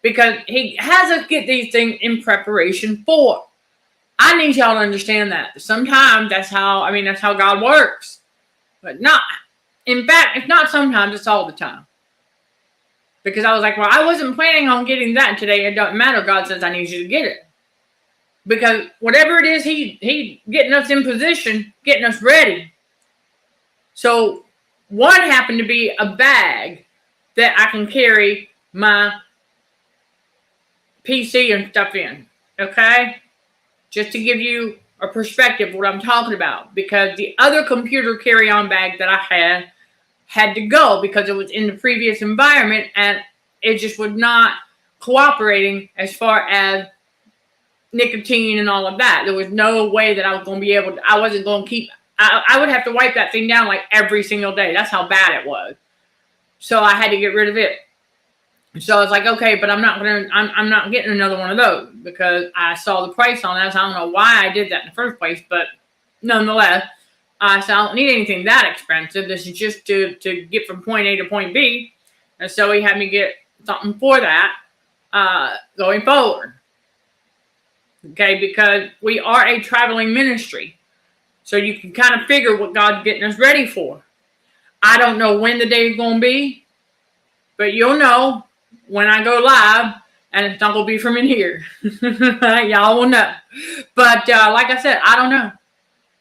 Because he has us get these things in preparation for. I need y'all to understand that. Sometimes that's how God works. But in fact, it's not sometimes, it's all the time. Because I was like, well, I wasn't planning on getting that today. It doesn't matter. God says I need you to get it. Because whatever it is, he getting us in position, getting us ready. So one happened to be a bag that I can carry my PC and stuff in. Okay? Just to give you a perspective of what I'm talking about. Because the other computer carry-on bag that I had to go because it was in the previous environment and it just was not cooperating as far as nicotine and all of that. There was no way that I was going to be able to, I wasn't going to keep, I would have to wipe that thing down like every single day. That's how bad it was. So I had to get rid of it. So I was like, okay, but I'm not getting another one of those because I saw the price on that. So I don't know why I did that in the first place, but nonetheless, I said, I don't need anything that expensive. This is just to get from point A to point B. And so he had me get something for that going forward. Okay, because we are a traveling ministry. So you can kind of figure what God's getting us ready for. I don't know when the day is going to be, but you'll know when I go live And it's not going to be from in here. Y'all will know. But like I said, I don't know.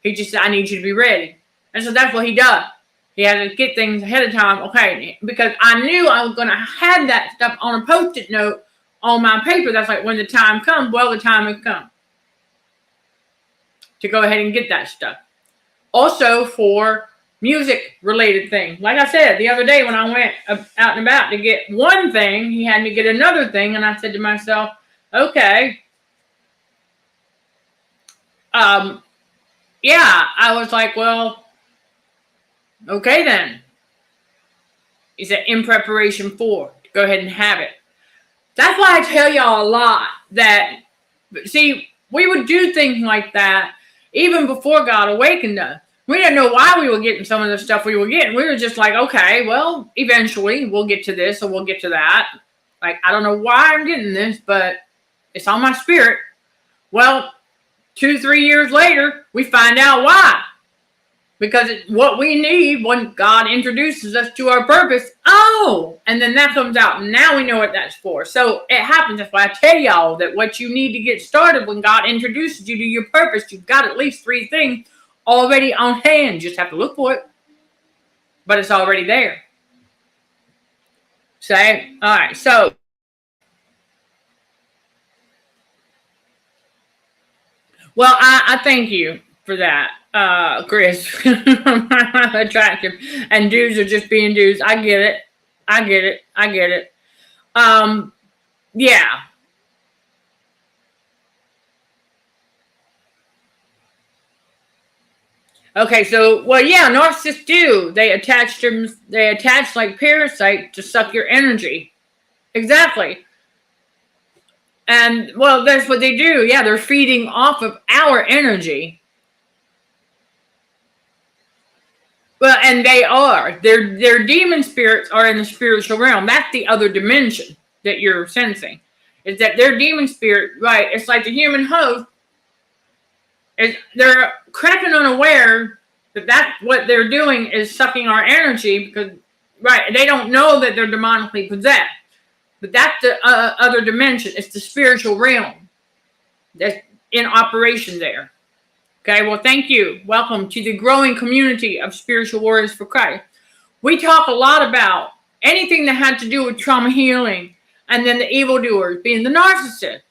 He just said, I need you to be ready. And so that's what he does. He had to get things ahead of time. Okay, because I knew I was going to have that stuff on a Post-it note on my paper. That's like when the time comes, well, the time has come to go ahead and get that stuff. Also for music related things. Like I said, the other day when I went out and about to get one thing, he had me get another thing. And I said to myself, okay. Yeah, I was like, well, okay then. He said, in preparation for, go ahead and have it. That's why I tell y'all a lot that, see, we would do things like that even before God awakened us. We didn't know why we were getting some of the stuff we were getting. We were just like, okay, well, eventually we'll get to this or we'll get to that. Like, I don't know why I'm getting this, but it's on my spirit. Well, 2-3 years later, we find out why. Because it's what we need when God introduces us to our purpose. Oh, and then that comes out. And now we know what that's for. So it happens. That's why I tell y'all that what you need to get started when God introduces you to your purpose, you've got at least 3 things already on hand. You just have to look for it. But it's already there. Say, all right, so. Well, I thank you for that, Chris. Attractive. And dudes are just being dudes. I get it. Yeah. Okay, so, well, yeah, narcissists do. They attach like parasites to suck your energy. Exactly. And, well, that's what they do. Yeah, they're feeding off of our energy. Well, and they are. Their demon spirits are in the spiritual realm. That's the other dimension that you're sensing. Is that their demon spirit, right? It's like the human host. They're cracking unaware that that's what they're doing is sucking our energy because, right, they don't know that they're demonically possessed. But that's the other dimension. It's the spiritual realm that's in operation there. Okay, well, thank you. Welcome to the growing community of Spiritual Warriors for Christ. We talk a lot about anything that had to do with trauma healing and then the evildoers being the narcissist.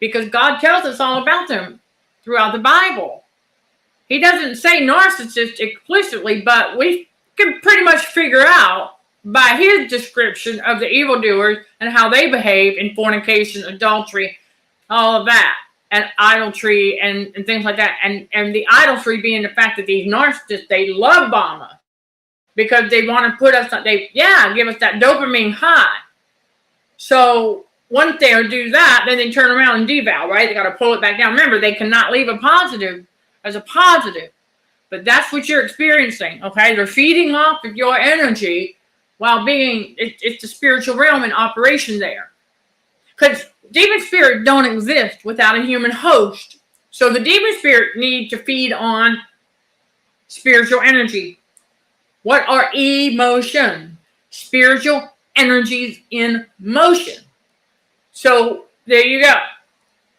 Because God tells us all about them throughout the Bible. He doesn't say narcissist explicitly, but we can pretty much figure out by his description of the evildoers and how they behave in fornication, adultery, all of that, and idolatry and things like that. And the idolatry being the fact that these narcissists, they love bomb us because they want to put us, give us that dopamine high. So once they do that, then they turn around and devour, right? They got to pull it back down. Remember, they cannot leave a positive as a positive, but that's what you're experiencing, okay? They're feeding off of your energy while it's the spiritual realm in operation there. Because demon spirits don't exist without a human host. So the demon spirit need to feed on spiritual energy. What are emotions? Spiritual energies in motion. So there you go.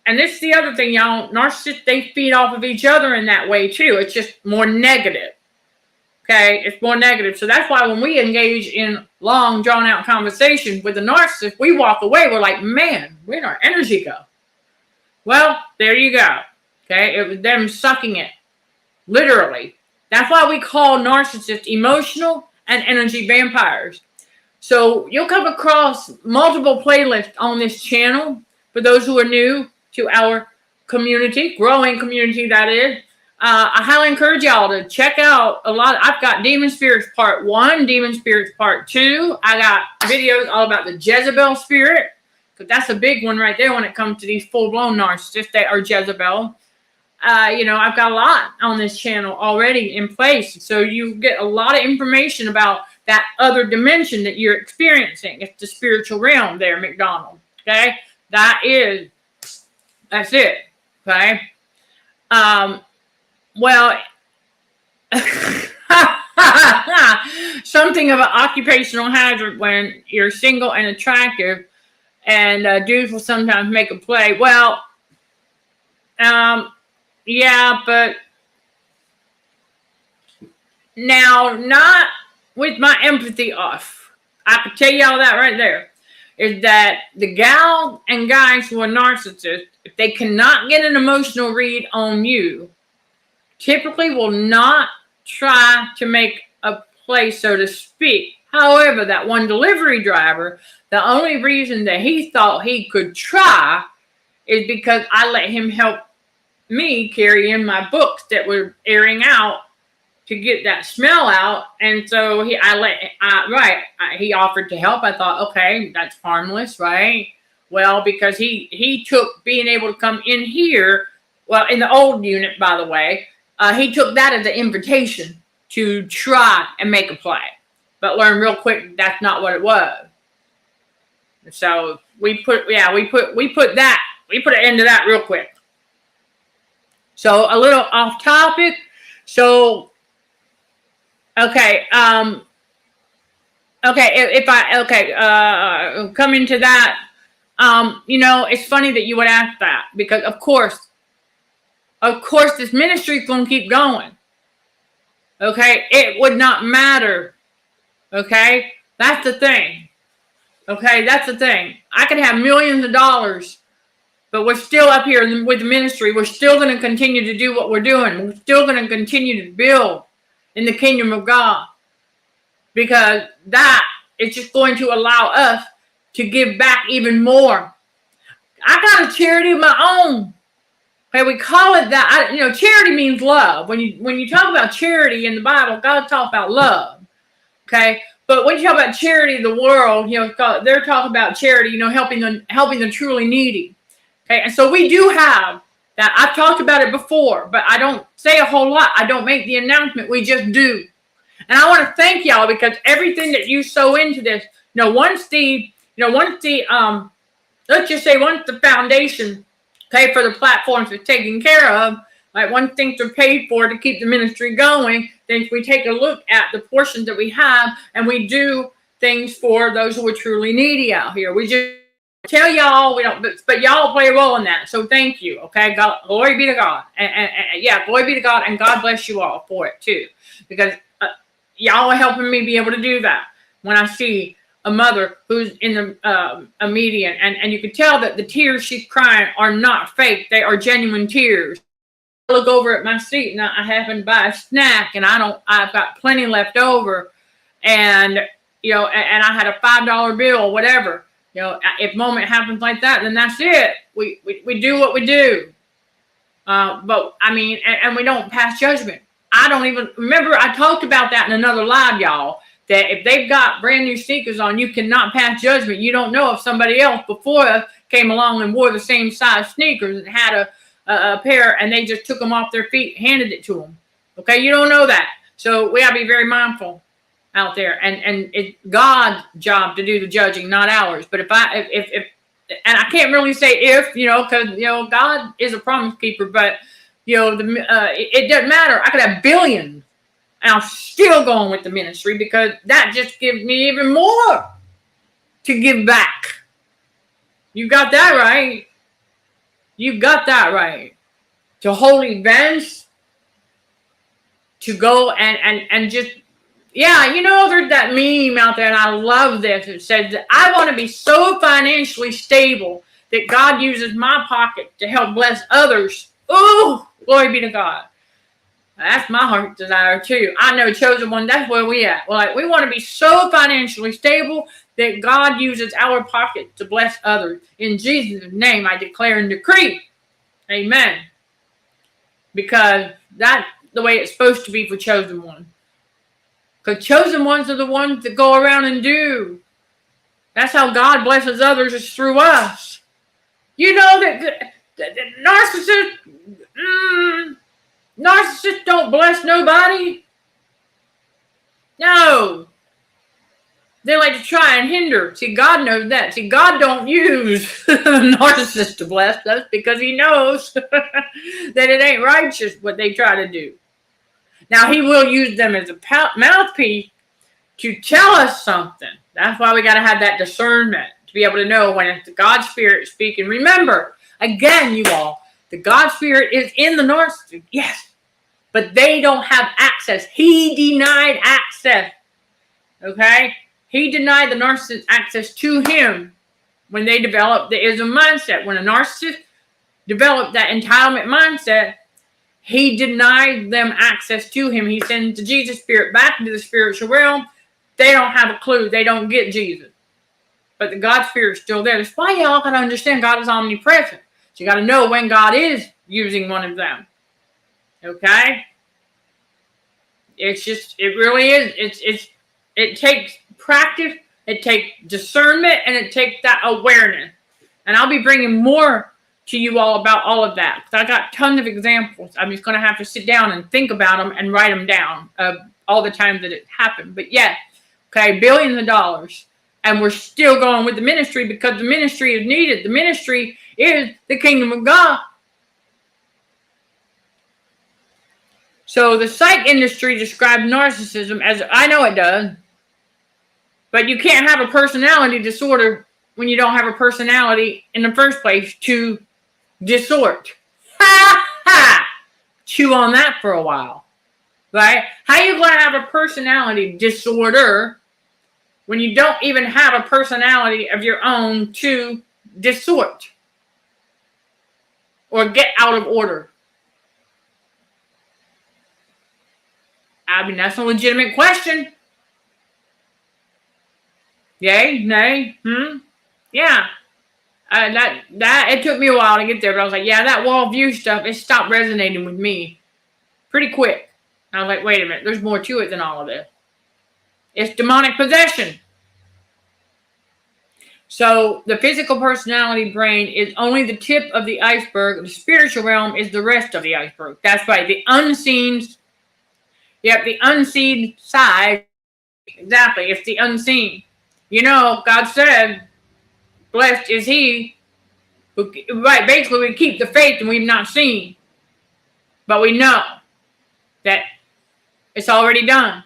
And this is the other thing, y'all. Narcissists, they feed off of each other in that way too. It's just more negative. Okay, it's more negative. So that's why when we engage in long, drawn-out conversation with a narcissist, we walk away. We're like, man, where'd our energy go? Well, there you go. Okay, it was them sucking it. Literally. That's why we call narcissists emotional and energy vampires. So you'll come across multiple playlists on this channel for those who are new to our community, growing community that is. I highly encourage y'all to check out a lot. I've got Demon Spirits Part 1, Demon Spirits Part 2. I got videos all about the Jezebel spirit, because that's a big one right there when it comes to these full-blown narcissists that are Jezebel. I've got a lot on this channel already in place. So you get a lot of information about that other dimension that you're experiencing. It's the spiritual realm there, McDonald. Okay? That's it. Okay? Well, something of an occupational hazard when you're single and attractive And dudes will sometimes make a play. Well, yeah, but now, not with my empathy off. I can tell y'all that right there. Is that the gal and guys who are narcissists, if they cannot get an emotional read on you, typically will not try to make a play, so to speak. However, that one delivery driver, the only reason that he thought he could try is because I let him help me carry in my books that were airing out to get that smell out. And so he offered to help. I thought, okay, that's harmless, right? Well, because he took being able to come in here, well, in the old unit, by the way, he took that as an invitation to try and make a play, but learned real quick that's not what it was. So we put an end to that real quick. So a little off topic. So coming to that, it's funny that you would ask that, because of course this ministry is going to keep going. Okay, it would not matter. Okay, that's the thing. Okay, that's the thing. I could have millions of dollars, but we're still up here with the ministry. We're still going to continue to do what we're doing. We're still going to continue to build in the kingdom of God, because that is just going to allow us to give back even more. I got a charity of my own. Okay, we call it that. Charity means love. When you talk about charity in the Bible, God talks about love. Okay, but when you talk about charity of the world, they're talking about charity. Helping the truly needy. Okay, and so we do have that. I've talked about it before, but I don't say a whole lot. I don't make the announcement. We just do. And I want to thank y'all, because everything that you sow into this, once the foundation, okay, for the platforms is taken care of, like once things are paid for to keep the ministry going, then we take a look at the portions that we have, and we do things for those who are truly needy out here. We just tell y'all we don't, but y'all play a role in that. So thank you. Okay, God, glory be to God, and glory be to God, and God bless you all for it too, because y'all are helping me be able to do that. When I see a mother who's in a median, and you can tell that the tears she's crying are not fake; they are genuine tears. I look over at my seat, and I happen to buy a snack, and I've got plenty left over, and and I had a $5 bill, whatever. If moment happens like that, then that's it. We do what we do. But I mean, and we don't pass judgment. I don't even remember. I talked about that in another live, y'all, that if they've got brand new sneakers on, you cannot pass judgment. You don't know if somebody else before us came along and wore the same size sneakers and had a pair, and they just took them off their feet, handed it to them. Okay, you don't know that. So we gotta be very mindful out there, and it's God's job to do the judging, not ours. But if and I can't really say if, because God is a promise keeper, but it doesn't matter. I could have billions, and I'm still going with the ministry, because that just gives me even more to give back. You got that right. You got that right. To hold events, to go and just. Yeah, there's that meme out there, and I love this. It says that I want to be so financially stable that God uses my pocket to help bless others. Ooh, glory be to God. That's my heart's desire too. I know, chosen one, that's where we at. We want to be so financially stable that God uses our pocket to bless others. In Jesus' name, I declare and decree. Amen. Because that's the way it's supposed to be for chosen one. Because chosen ones are the ones that go around and do. That's how God blesses others, is through us. That narcissists don't bless nobody. No. They like to try and hinder. See, God knows that. See, God don't use narcissists to bless us, because he knows that it ain't righteous what they try to do. Now, he will use them as a mouthpiece to tell us something. That's why we got to have that discernment. be able to know when it's the God Spirit speaking. Remember, again, you all, the God Spirit is in the narcissist. Yes. But they don't have access. He denied access. Okay? He denied the narcissist access to him when they developed the ism mindset. When a narcissist developed that entitlement mindset, he denied them access to him. He sends the Jesus Spirit back into the spiritual realm. They don't have a clue. They don't get Jesus. But the God Spirit's still there. That's why y'all got to understand God is omnipresent. So you got to know when God is using one of them. Okay? It's just, it really is. It takes practice, it takes discernment, and it takes that awareness. And I'll be bringing more to you all about all of that. I got tons of examples. I'm just going to have to sit down and think about them and write them down of all the times that it happened. But yeah, okay, billions of dollars. And we're still going with the ministry because the ministry is needed. The ministry is the kingdom of God. So the psych industry describes narcissism as, I know it does, but you can't have a personality disorder when you don't have a personality in the first place to distort. Ha ha! Chew on that for a while, right? How you going to have a personality disorder when you don't even have a personality of your own to distort or get out of order? I mean, that's a legitimate question. Yay? Nay? Yeah. That it took me a while to get there, but I was like, yeah, that wall view stuff, it stopped resonating with me pretty quick. I was like, wait a minute, there's more to it than all of this. It's demonic possession. So the physical personality brain is only the tip of the iceberg. The spiritual realm is the rest of the iceberg. That's right. The unseen. Yep, the unseen side. Exactly. It's the unseen. You know, God said, blessed is he who, right, basically we keep the faith and we've not seen. But we know that it's already done.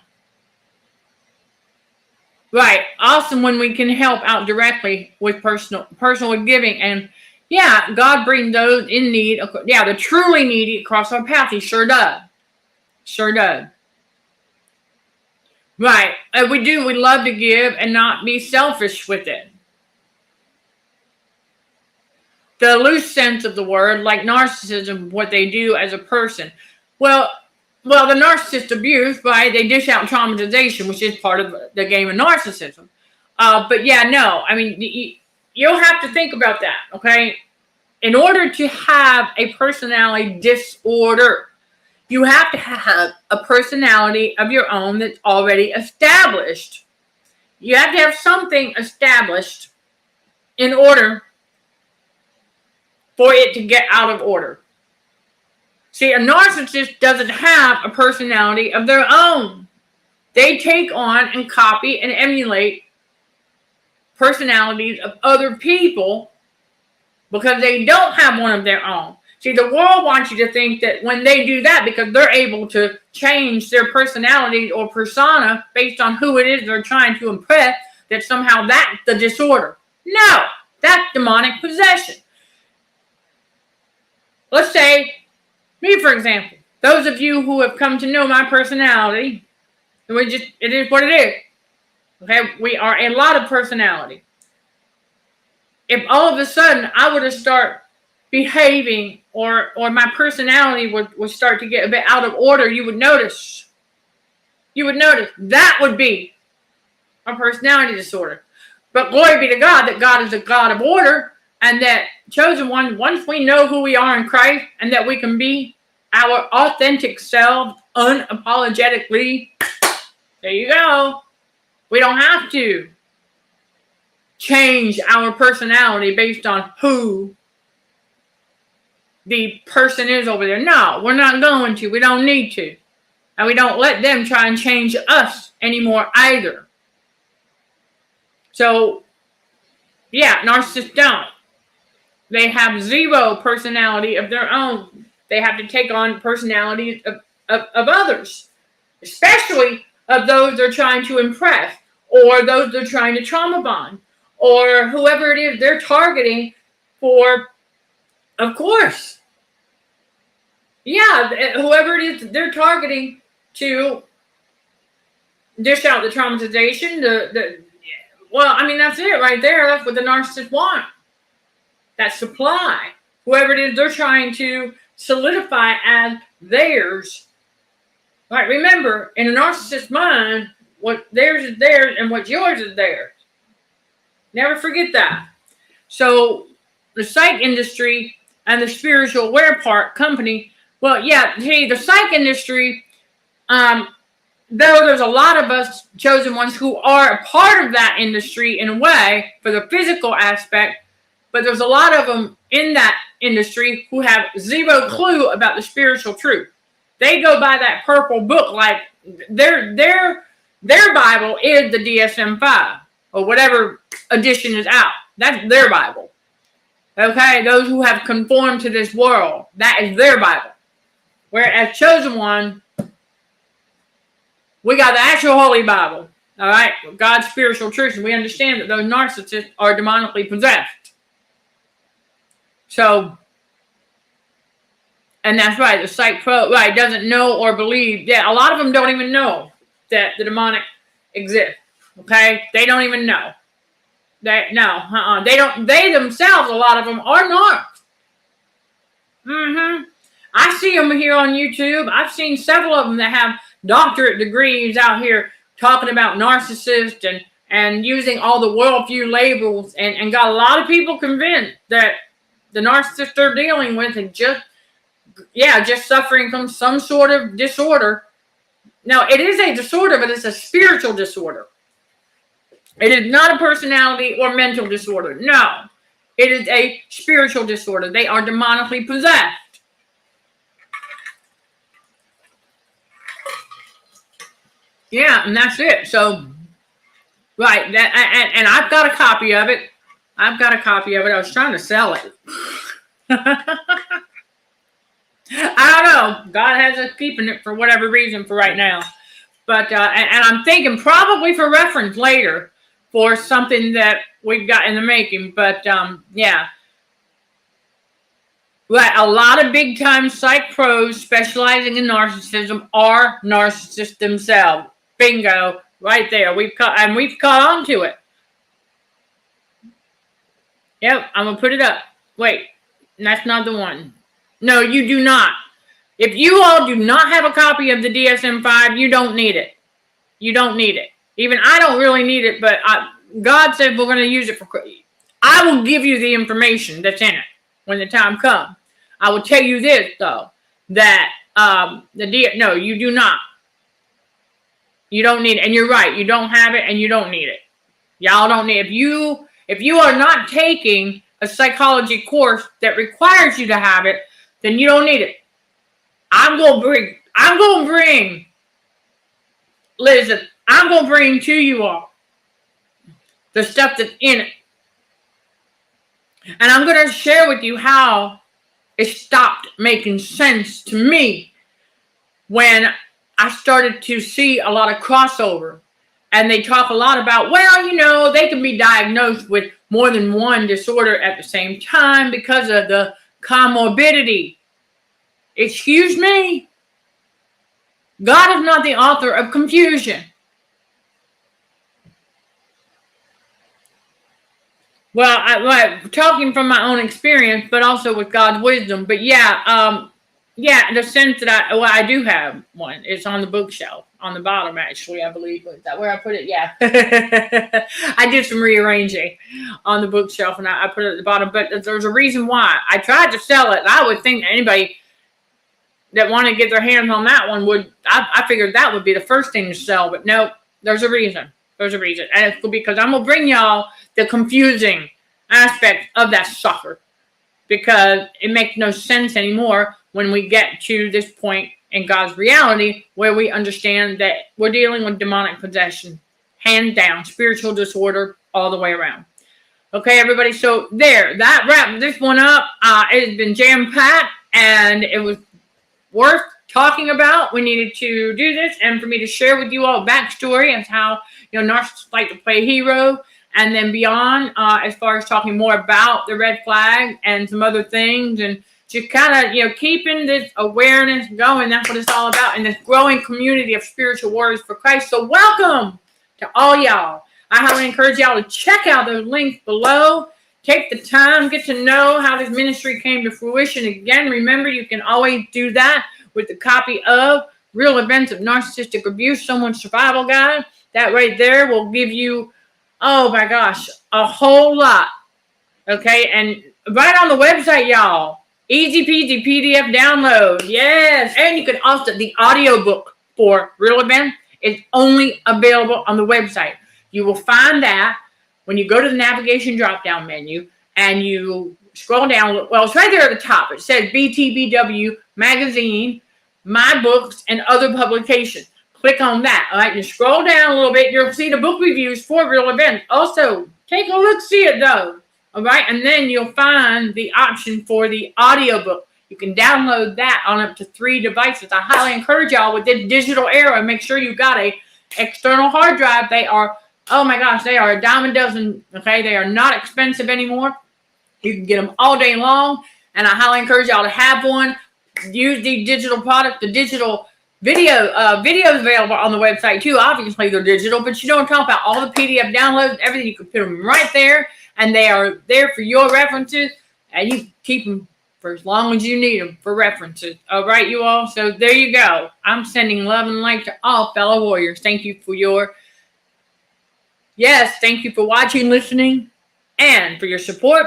Right. Awesome when we can help out directly with personal giving. And yeah, God brings those in need. Yeah, the truly needy across our path. He sure does. Sure does. Right. We love to give and not be selfish with it. The loose sense of the word, like narcissism, what they do as a person. Well, the narcissist abuse, right? They dish out traumatization, which is part of the game of narcissism. But yeah, no. I mean, you'll have to think about that, okay? In order to have a personality disorder, you have to have a personality of your own that's already established. You have to have something established in order for it to get out of order. See, a narcissist doesn't have a personality of their own. They take on and copy and emulate personalities of other people because they don't have one of their own. See, the world wants you to think that when they do that, because they're able to change their personality or persona based on who it is they're trying to impress, that somehow that's the disorder. No, that's demonic possession. Let's say, me for example, those of you who have come to know my personality, it is what it is. Okay, we are a lot of personality. If all of a sudden I were to start behaving or my personality would start to get a bit out of order, you would notice. That would be a personality disorder. But glory be to God that God is a God of order, and that chosen one, once we know who we are in Christ and that we can be our authentic selves unapologetically, there you go. We don't have to change our personality based on who the person is over there. No, we're not going to. We don't need to. And we don't let them try and change us anymore either. So, yeah, narcissists don't. They have zero personality of their own. They have to take on personalities of others, especially of those they're trying to impress, or those they're trying to trauma bond, or whoever it is they're targeting for, of course. Yeah, whoever it is they're targeting to dish out the traumatization, well, I mean, that's it right there. That's what the narcissist want. That supply. Whoever it is they're trying to solidify as theirs. Right, remember, in a narcissist's mind, what theirs is theirs and what's yours is theirs. Never forget that. So the psych industry and the spiritual wear part company, well, yeah, see, the psych industry, though there's a lot of us chosen ones who are a part of that industry in a way for the physical aspect, but there's a lot of them in that industry who have zero clue about the spiritual truth. They go by that purple book like their Bible is the DSM-5 or whatever edition is out. That's their Bible. Okay, those who have conformed to this world, that is their Bible. Whereas chosen one, we got the actual Holy Bible. All right, God's spiritual truth, and we understand that those narcissists are demonically possessed. So. And that's right, the psych pro, right, doesn't know or believe. Yeah, a lot of them don't even know that the demonic exists. Okay? They don't even know. They themselves, a lot of them are not. I see them here on YouTube. I've seen several of them that have doctorate degrees out here talking about narcissists and using all the worldview labels and got a lot of people convinced that the narcissist they're dealing with and just suffering from some sort of disorder. Now, it is a disorder, but it's a spiritual disorder. It is not a personality or mental disorder. No. It is a spiritual disorder. They are demonically possessed. Yeah, and that's it. So, right, and I've got a copy of it. I was trying to sell it. I don't know. God has us keeping it for whatever reason for right now. But, and I'm thinking probably for reference later for something that we've got in the making. But, yeah. Right, a lot of big time psych pros specializing in narcissism are narcissists themselves. Bingo. Right there. We've caught on to it. Yep, I'm going to put it up. Wait, that's not the one. No, you do not. If you all do not have a copy of the DSM-5, you don't need it. You don't need it. Even I don't really need it, but God said we're going to use it for. I will give you the information that's in it when the time comes. I will tell you this though, that no, you do not. You don't need it, and you're right. You don't have it, and you don't need it. Y'all don't need. If you are not taking a psychology course that requires you to have it, then you don't need it. I'm going to bring, listen, I'm going to bring to you all the stuff that's in it. And I'm going to share with you how it stopped making sense to me when I started to see a lot of crossover. And they talk a lot about, well, they can be diagnosed with more than one disorder at the same time because of the comorbidity. Excuse me? God is not the author of confusion. Well, I'm talking from my own experience, but also with God's wisdom. But the sense that I do have one. It's on the bookshelf, on the bottom, actually, I believe. Is that where I put it? Yeah. I did some rearranging on the bookshelf, and I put it at the bottom. But there's a reason why. I tried to sell it. I would think anybody that wanted to get their hands on that one would. I figured that would be the first thing to sell. But no, there's a reason. There's a reason. And it's because I'm going to bring y'all the confusing aspect of that sucker. Because it makes no sense anymore when we get to this point in God's reality where we understand that we're dealing with demonic possession, hands down, spiritual disorder all the way around. Okay, everybody, so that wraps this one up. It has been jam-packed, and it was worth talking about. We needed to do this, and for me to share with you all a backstory of how narcissists like to play hero, And then beyond, as far as talking more about the red flag and some other things, and just kind of, keeping this awareness going. That's what it's all about in this growing community of spiritual warriors for Christ. So welcome to all y'all. I highly encourage y'all to check out those links below. Take the time, get to know how this ministry came to fruition. Again, remember, you can always do that with the copy of Real Events of Narcissistic Abuse, Someone's Survival Guide. That right there will give you, oh my gosh, a whole lot. Okay, and right on the website, y'all. Easy peasy PDF download. Yes, and you can also, the audiobook for Real Event is only available on the website. You will find that when you go to the navigation drop-down menu and you scroll down. Well, it's right there at the top. It says BTBW Magazine, My Books, and Other Publications. Click on that. All right, you scroll down a little bit. You'll see the book reviews for Real Events. Also, take a look, see it though. All right, and then you'll find the option for the audiobook. You can download that on up to 3 devices. I highly encourage y'all with this digital era. Make sure you got a external hard drive. They are, oh my gosh, they are a dime a dozen. Okay, they are not expensive anymore. You can get them all day long, and I highly encourage y'all to have one. Use the digital product, the digital videos available on the website too. Obviously, they're digital, but you don't talk about all the PDF downloads, everything. You can put them right there, and they are there for your references, and you keep them for as long as you need them for references. All right, you all. So there you go. I'm sending love and light to all fellow warriors. Thank you for thank you for watching, listening, and for your support.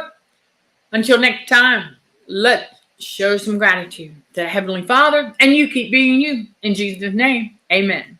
Until next time, let's show some gratitude to Heavenly Father, and you keep being you. In Jesus' name, amen.